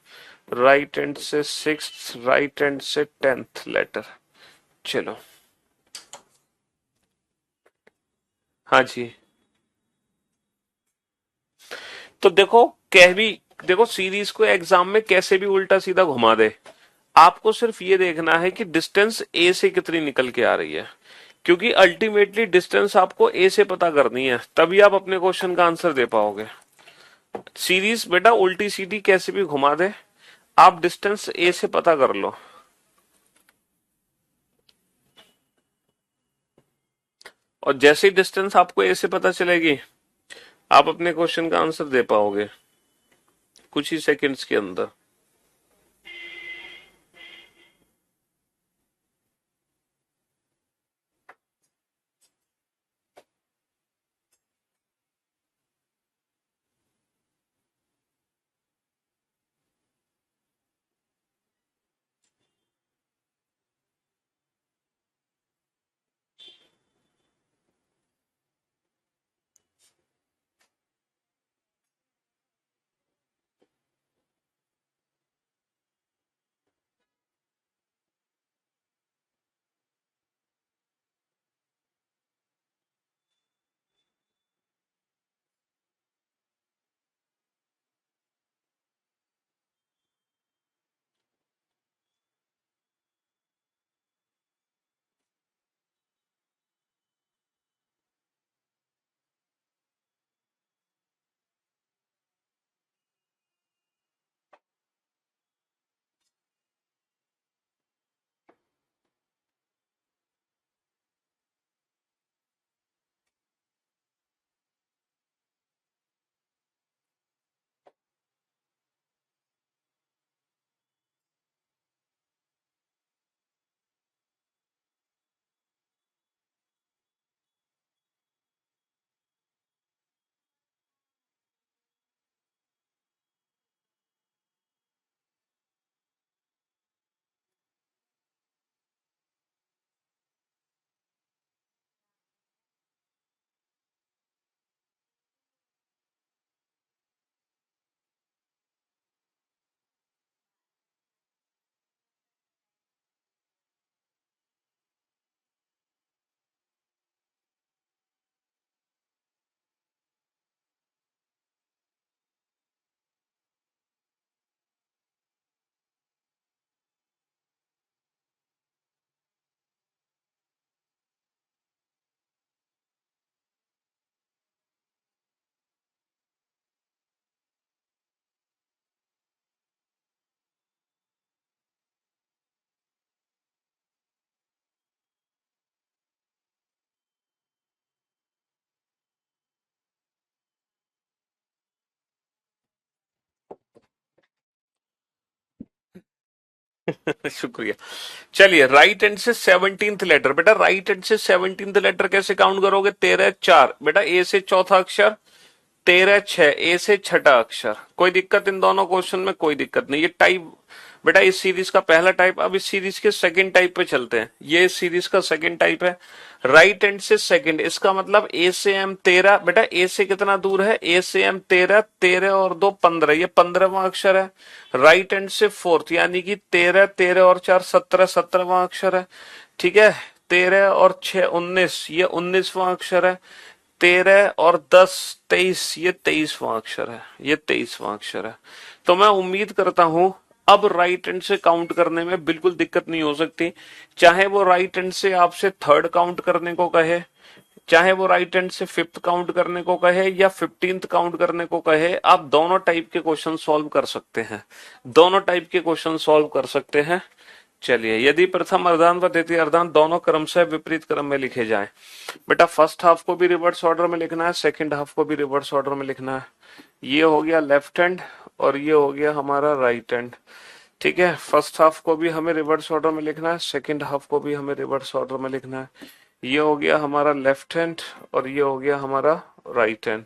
राइट हैंड से सिक्स्थ, राइट हैंड से 10th लेटर। चलो, हाँ जी। तो देखो, कह भी देखो, सीरीज को एग्जाम में कैसे भी उल्टा सीधा घुमा दे, आपको सिर्फ ये देखना है कि डिस्टेंस ए से कितनी निकल के आ रही है, क्योंकि अल्टीमेटली डिस्टेंस आपको ए से पता करनी है, तभी आप अपने क्वेश्चन का आंसर दे पाओगे। सीरीज बेटा उल्टी सीधी कैसे भी घुमा दे, आप डिस्टेंस ए से पता कर लो, और जैसे ही डिस्टेंस आपको ए से पता चलेगी, आप अपने क्वेश्चन का आंसर दे पाओगे कुछ ही सेकंड्स के अंदर। शुक्रिया। चलिए, राइट हैंड से 17th लेटर, बेटा राइट हैंड से 17th लेटर कैसे काउंट करोगे, 13 4, बेटा ए से चौथा अक्षर, 13 6, ए से छठा अक्षर। कोई दिक्कत इन दोनों क्वेश्चन में, कोई दिक्कत नहीं। ये टाइप बेटा इस सीरीज का पहला टाइप। अब इस सीरीज के सेकंड टाइप पे चलते हैं। ये इस सीरीज का सेकंड टाइप है, राइट हैंड से सेकंड, इसका मतलब ए से एम 13। बेटा ए से कितना दूर है, ए से एम 13, 13 और 2 15, ये 15वां अक्षर है। राइट हैंड से फोर्थ, यानी कि 13, 13 और 4 17, 17वां अक्षर है। ठीक है, 13 और 6 19, ये 19वां अक्षर है। 13 और 10 23, ये 23वां अक्षर है, ये 23वां अक्षर है। तो मैं उम्मीद करता हूं अब राइट हैंड से काउंट करने में बिल्कुल दिक्कत नहीं हो सकती। चाहे वो राइट हैंड से आपसे थर्ड काउंट करने को कहे, चाहे वो राइट हैंड से फिफ्थ काउंट करने को कहे या 15th काउंट करने को कहे, आप दोनों टाइप के क्वेश्चन सॉल्व कर सकते हैं, दोनों टाइप के क्वेश्चन सॉल्व कर सकते हैं। चलिए, यदि प्रथम अर्धांत व द्वितीय अर्धांत दोनों क्रमशः विपरीत क्रम में लिखे जाएं, बेटा फर्स्ट हाफ को भी रिवर्स ऑर्डर में लिखना है, सेकंड हाफ को भी रिवर्स ऑर्डर में लिखना है। ये हो गया लेफ्ट हैंड और ये हो गया हमारा राइट हैंड। ठीक है, फर्स्ट हाफ को भी हमें रिवर्स ऑर्डर में लिखना है, सेकंड हाफ को भी हमें रिवर्स ऑर्डर में लिखना है। ये हो गया हमारा लेफ्ट हैंड और ये हो गया हमारा राइट हैंड।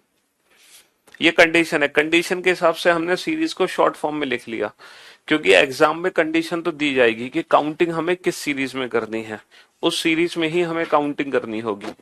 ये कंडीशन है, कंडीशन के हिसाब से हमने सीरीज को शॉर्ट फॉर्म में लिख लिया, क्योंकि एग्जाम में कंडीशन तो दी जाएगी कि काउंटिंग हमें किस सीरीज में करनी है, उस सीरीज में ही हमें काउंटिंग करनी होगी।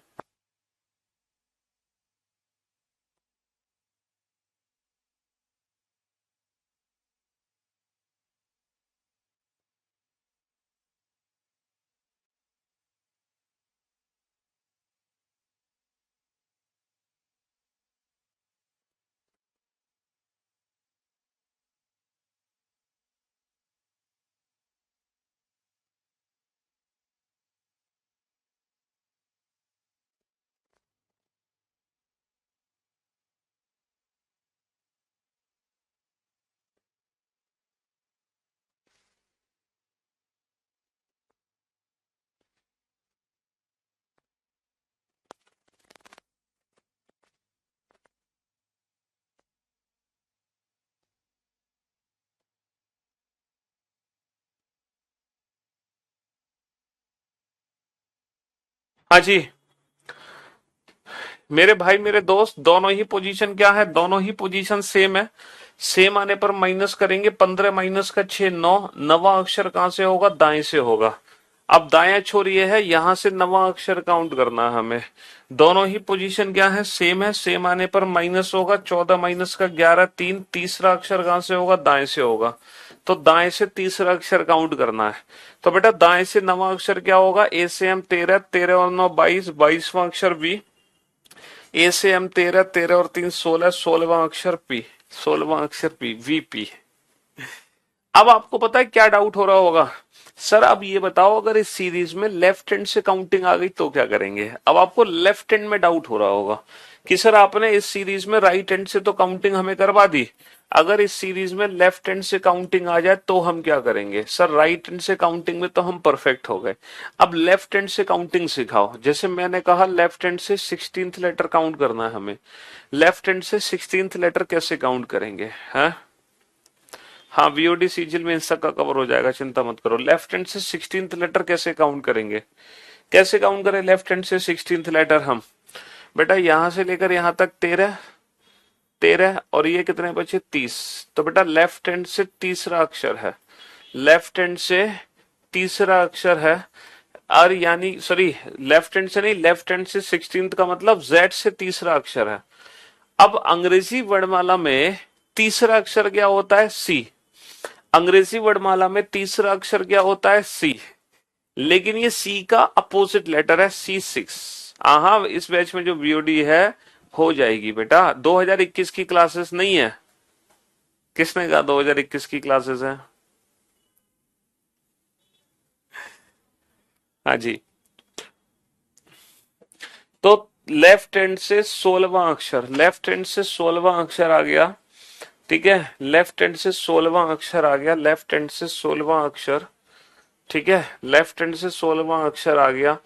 हाँ जी, मेरे भाई मेरे दोस्त, दोनों ही पोजीशन क्या है, दोनों ही पोजीशन सेम है। सेम आने पर माइनस करेंगे, 15 माइनस का 6 9, नवा अक्षर कहां से होगा, दाएं से होगा। अब दाया छोर ये है, यहां से नवा अक्षर काउंट करना है हमें। दोनों ही पोजीशन क्या है, सेम आने पर माइनस होगा, 14 माइनस का 11 3, तीसरा अक्षर कहां से होगा, दाएं से होगा। तो दाएं से तीसरा अक्षर काउंट करना है। तो बेटा दाएं से नवा अक्षर क्या होगा, ए से एम 13, 13 और 9 22, 22वां अक्षर बी। ए से एम 13, 13 और 3 16, 16वां अक्षर पी, 16वां अक्षर पी, वीपी। अब आपको पता है क्या डाउट हो रहा होगा, सर अब ये बताओ अगर इस सीरीज में लेफ्ट हैंड से काउंटिंग आ गई तो क्या करेंगे। अब आपको लेफ्ट हैंड में डाउट हो रहा होगा कि सर आपने इस सीरीज में राइट हैंड से तो काउंटिंग हमें करवा दी, अगर इस सीरीज में लेफ्ट हैंड से काउंटिंग आ जाए तो हम क्या करेंगे। सर राइट हैंड से काउंटिंग में तो हम परफेक्ट हो गए, अब लेफ्ट हैंड से काउंटिंग सिखाओ। जैसे मैंने कहा लेफ्ट हैंड से 16th लेटर काउंट करना है हमें, लेफ्ट हैंड से 16th लेटर कैसे काउंट करेंगे, है। हाँ वीओडी सीजिल में इंस्टा का कवर हो जाएगा, चिंता मत करो। लेफ्ट हैंड से 16th लेटर कैसे काउंट करेंगे, कैसे काउंट करें लेफ्ट हैंड से 16th लेटर हम। बेटा यहां से लेकर यहां तक 13, 13 और ये कितने बचे 30। तो बेटा लेफ्ट हैंड से तीसरा अक्षर है, लेफ्ट हैंड से तीसरा अक्षर है। और यानी सॉरी, लेफ्ट हैंड से नहीं, लेफ्ट हैंड से 16th का मतलब जेड से तीसरा अक्षर है। अब अंग्रेजी वर्णमाला में तीसरा अक्षर क्या होता है, सी। अंग्रेजी वर्णमाला में तीसरा अक्षर क्या होता है, सी। लेकिन ये सी का अपोजिट लेटर है, C6। हाँ इस बैच में जो बीओडी है हो जाएगी बेटा, 2021 की क्लासेस नहीं है। किसने कहा 2021 की क्लासेस है। हाँ जी, तो लेफ्ट हैंड से 16वां अक्षर, लेफ्ट हैंड से 16वां अक्षर आ गया, ठीक है। लेफ्ट हैंड से 16वां अक्षर आ गया, लेफ्ट हैंड से 16वां अक्षर, ठीक है। लेफ्ट हैंड से 16वां अक्षर आ गया,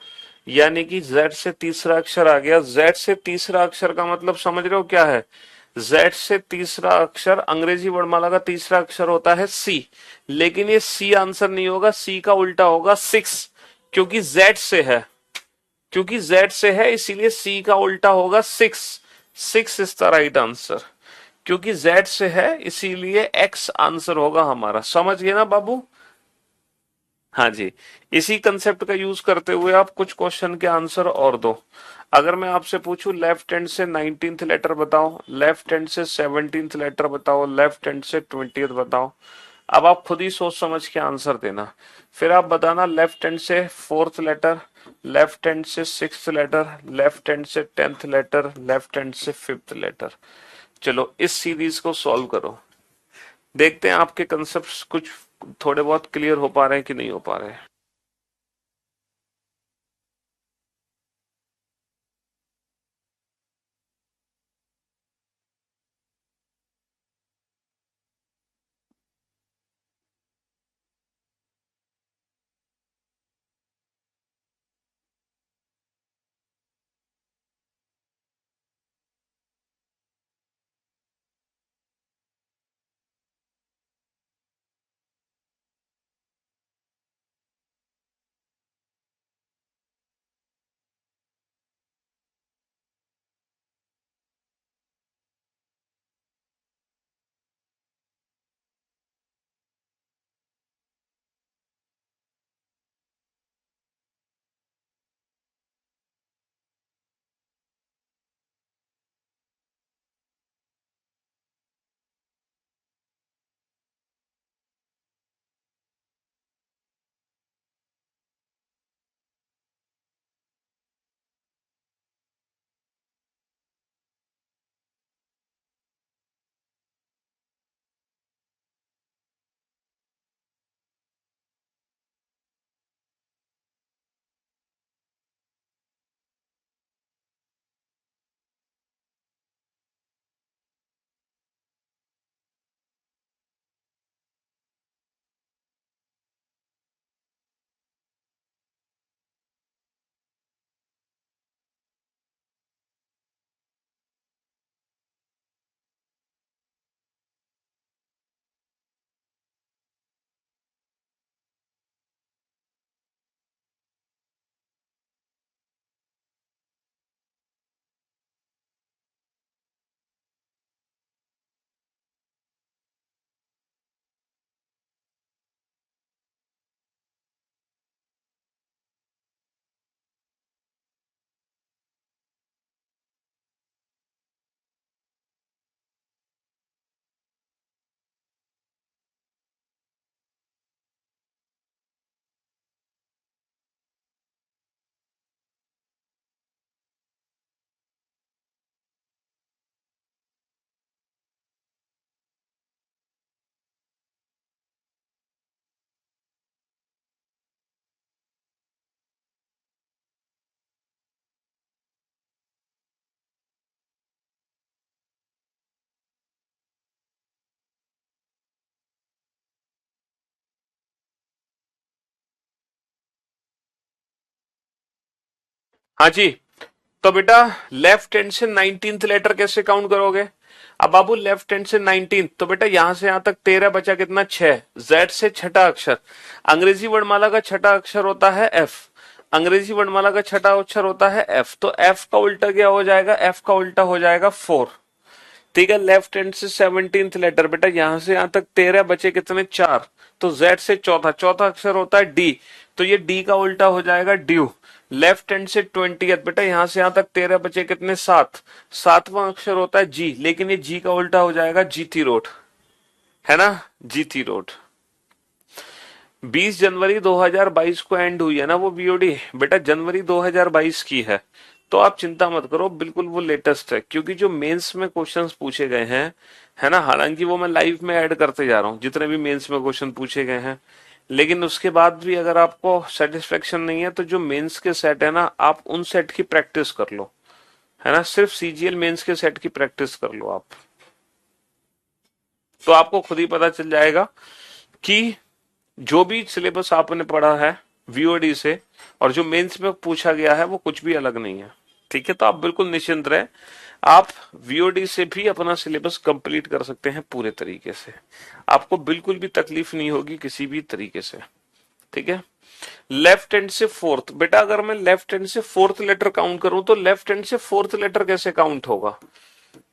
यानी कि जेड से तीसरा अक्षर आ गया। जेड से तीसरा अक्षर का मतलब समझ रहे हो क्या है, जेड से तीसरा अक्षर अंग्रेजी वर्णमाला का तीसरा अक्षर होता है सी। लेकिन ये सी आंसर नहीं होगा, सी का उल्टा होगा 6, क्योंकि जेड से है, क्योंकि जेड से है इसीलिए सी का उल्टा होगा 6। 6 इज द राइट आंसर, क्योंकि जेड से है इसीलिए एक्स आंसर होगा हमारा। समझ गए ना बाबू। हाँ जी, इसी कंसेप्ट का यूज करते हुए आप कुछ क्वेश्चन के आंसर और दो। अगर मैं आपसे पूछूं लेफ्ट हैंड से 19th लेटर बताओ, लेफ्ट हैंड से 17th लेटर बताओ, लेफ्ट हैंड से 20th बताओ। अब आप खुद ही सोच समझ के आंसर देना, फिर आप बताना लेफ्ट हैंड से 4th लेटर, लेफ्ट हैंड से 6th लेटर, लेफ्ट हैंड से 10th लेटर, लेफ्ट हैंड से 5th लेटर। चलो इस सीरीज को सॉल्व करो, देखते हैं आपके कंसेप्ट कुछ थोड़े बहुत क्लियर हो पा रहे हैं कि नहीं हो पा रहे हैं। हाँ जी। तो बेटा लेफ्ट हैंड से 19th लेटर कैसे काउंट करोगे? अब बाबू लेफ्ट हैंड से 19, तो बेटा यहां से यहां तक 13 बचा कितना? 6। जेड से छठा अक्षर, अंग्रेजी वर्णमाला का छठा अक्षर होता है एफ, अंग्रेजी वर्णमाला का छठा अक्षर होता है एफ, तो एफ का उल्टा क्या हो जाएगा? एफ का उल्टा हो जाएगा 4। ठीक है, लेफ्ट हैंड से 17th लेटर, बेटा यहां से यहां तक 13 बचे कितने? 4। तो जेड से चौथा, चौथा अक्षर होता है डी, तो ये डी का उल्टा हो जाएगा ड्यू। लेफ्ट हैंड से 20th, बेटा यहां से यहां तक 13 बचे कितने? 7। सातवां अक्षर होता है जी, लेकिन ये जी का उल्टा हो जाएगा जीटी रोड, है ना, जीटी रोड। 20 जनवरी 2022 को एंड हुई है ना वो बीओडी, बेटा जनवरी 2022 की है, तो आप चिंता मत करो, बिल्कुल वो लेटेस्ट है, क्योंकि जो मेंस में क्वेश्चंस पूछे गए हैं, है ना, हालांकि वो मैं लाइव में ऐड करते जा रहा हूं जितने भी मेंस में क्वेश्चन पूछे गए हैं, लेकिन उसके बाद भी अगर आपको सेटिस्फेक्शन नहीं है तो जो मेंस के सेट है ना, आप उन सेट की प्रैक्टिस कर लो, है ना, सिर्फ सीजीएल मेंस के सेट की प्रैक्टिस कर लो आप, तो आपको खुद ही पता चल जाएगा कि जो भी सिलेबस आपने पढ़ा है वीओडी से और जो मेंस में पूछा गया है वो कुछ भी अलग नहीं है। ठीक है, तो आप बिल्कुल निश्चिंत रहे, आप वीओडी से भी अपना सिलेबस कंप्लीट कर सकते हैं पूरे तरीके से, आपको बिल्कुल भी तकलीफ नहीं होगी किसी भी तरीके से। ठीक है, लेफ्ट हैंड से फोर्थ, बेटा अगर मैं लेफ्ट हैंड से फोर्थ लेटर काउंट करूं तो लेफ्ट हैंड से फोर्थ लेटर कैसे काउंट होगा?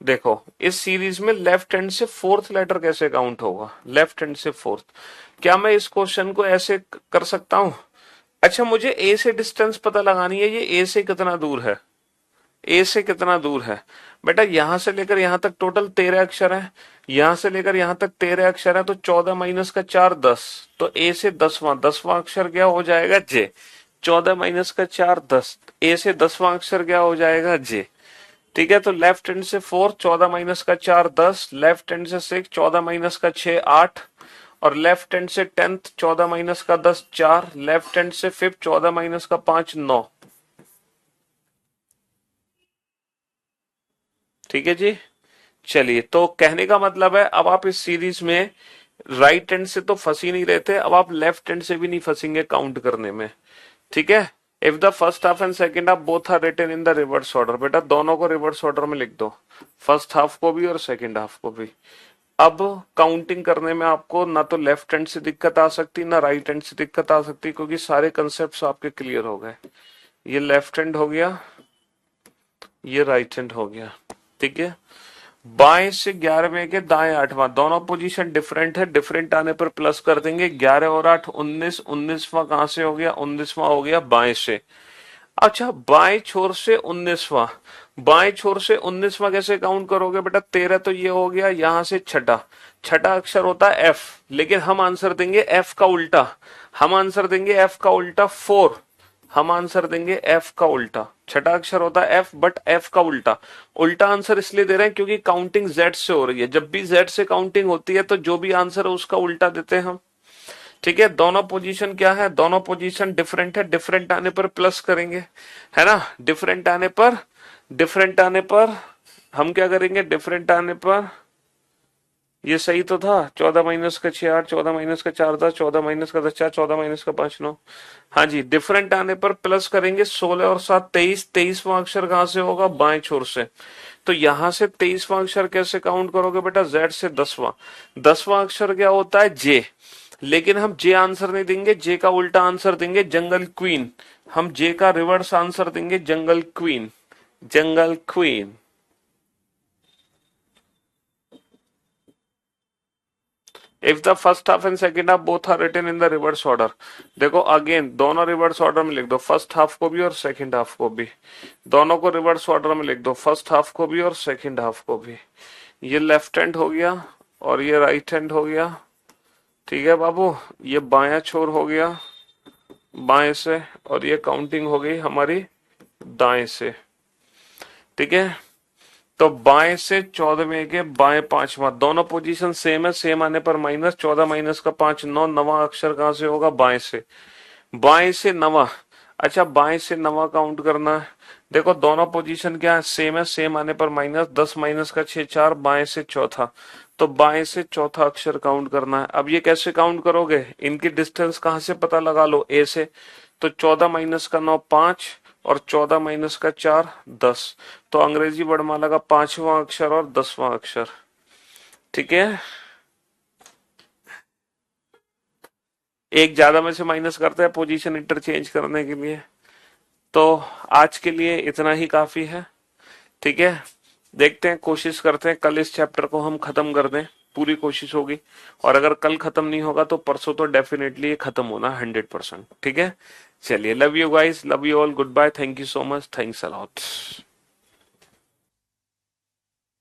देखो इस सीरीज में लेफ्ट हैंड से फोर्थ लेटर कैसे काउंट होगा? लेफ्ट हैंड से फोर्थ, क्या मैं इस क्वेश्चन को ऐसे कर सकता हूं? अच्छा, मुझे ए से डिस्टेंस पता लगानी है, ये ए से कितना दूर है, ए से कितना दूर है? बेटा यहां से लेकर यहां तक टोटल 13 अक्षर है, यहां से लेकर यहां तक 13 अक्षर है, तो 14 माइनस का 4 10, तो ए से 10वां, 10वां अक्षर क्या हो जाएगा? जे। 14 माइनस का 4 10, ए से 10वां अक्षर क्या हो जाएगा? जे। ठीक है, तो लेफ्ट हैंड से 4, 14 माइनस का 4 10, लेफ्ट हैंड से 6, 14 माइनस का 6 8, और लेफ्ट हैंड से 10th, 14 माइनस का 10 4, लेफ्ट हैंड से 5th, 14 माइनस का 5 9। ठीक है जी, चलिए, तो कहने का मतलब है अब आप इस सीरीज में राइट हैंड से तो फंस ही नहीं रहे थे, अब आप लेफ्ट हैंड से भी नहीं फंसेंगे काउंट करने में। ठीक है, if the first half and second half both are written in the reverse order, बेटा दोनों को रिवर्स ऑर्डर में लिख दो, फर्स्ट हाफ को भी और सेकेंड हाफ को भी। अब काउंटिंग करने में आपको ना तो लेफ्ट हैंड से दिक्कत आ सकती ना राइट हैंड से दिक्कत आ सकती, क्योंकि सारे कंसेप्ट आपके क्लियर हो गए। ये लेफ्ट हैंड हो गया, ये राइट हैंड हो गया। ठीक है, बाएं से 11वें के दाएं 8वां, दोनों पोजीशन डिफरेंट है, डिफरेंट आने पर प्लस कर देंगे, 11 और 8 19, 19वां कहां से हो गया? 19वां हो गया बाएं से। अच्छा, बाएं छोर से 19वां, बाएं छोर से 19वां कैसे काउंट करोगे बेटा? 13 तो ये हो गया, यहां से छठा, छठा अक्षर होता है एफ, लेकिन हम आंसर देंगे एफ का उल्टा, हम आंसर देंगे एफ का उल्टा 4, हम आंसर देंगे एफ का उल्टा, छठा अक्षर होता है एफ बट एफ का उल्टा। उल्टा आंसर इसलिए दे रहे हैं क्योंकि काउंटिंग जेड से हो रही है, जब भी जेड से काउंटिंग होती है तो जो भी आंसर है उसका उल्टा देते हैं हम। ठीक है, दोनों पोजीशन क्या है? दोनों पोजीशन डिफरेंट है, डिफरेंट आने पर प्लस करेंगे, है ना, डिफरेंट आने पर, डिफरेंट आने पर हम क्या करेंगे? डिफरेंट आने पर ये सही तो था, 14 माइनस का 6 8, 14 माइनस का 4 10, 14 माइनस का 10 4, 14 माइनस का 5 9। हाँ जी, डिफरेंट आने पर प्लस करेंगे, 16 और 7 23, 23वां अक्षर कहां से होगा? बाएं छोर से, तो यहां से 23वां अक्षर कैसे काउंट करोगे बेटा? जेड से 10वां, 10वां अक्षर क्या होता है? जे, लेकिन हम जे आंसर नहीं देंगे, जे का उल्टा आंसर देंगे जंगल क्वीन, हम जे का रिवर्स आंसर देंगे jungle queen, jungle queen. If the first half and second half both are written in the reverse order, देखो अगेन दोनों रिवर्स ऑर्डर में लिख दो, फर्स्ट हाफ को भी और सेकेंड हाफ को भी, दोनों को रिवर्स ऑर्डर में लिख दो, फर्स्ट हाफ को भी और सेकेंड हाफ को भी। ये लेफ्ट हैंड हो गया और ये राइट हैंड हो गया। ठीक है बाबू, ये बायां छोर हो गया बाएं से, और ये काउंटिंग हो गई हमारी दाएं से। ठीक है, तो बाएं से 14वें के बाएं 5वां, दोनों पोजीशन सेम है, सेम आने पर माइनस, 14 माइनस का 5 9, नवा अक्षर कहां से होगा? बाएं से, बाएं से नवा। अच्छा, बाएं से नवा काउंट करना है, देखो दोनों पोजीशन क्या है? सेम है, सेम आने पर माइनस, 10 माइनस का 6 4, बाएं से चौथा, तो बाएं से चौथा अक्षर काउंट करना है। अब ये कैसे काउंट करोगे? इनकी डिस्टेंस कहां से पता लगा लो? ए से, तो 14 माइनस का 9 5, और 14 माइनस का 4 10। तो अंग्रेजी वर्णमाला का 5वां अक्षर और 10वां अक्षर। ठीक है, एक ज्यादा में से माइनस करते हैं पोजीशन इंटरचेंज करने के लिए। तो आज के लिए इतना ही काफी है। ठीक है, देखते हैं, कोशिश करते हैं कल इस चैप्टर को हम खत्म कर दें, पूरी कोशिश होगी। और अगर कल खत्म नहीं होगा तो परसों तो डेफिनेटली ये खत्म होना 100%। ठीक है, चलिए, love you guys, love you all, goodbye, thank you so much, thanks a lot.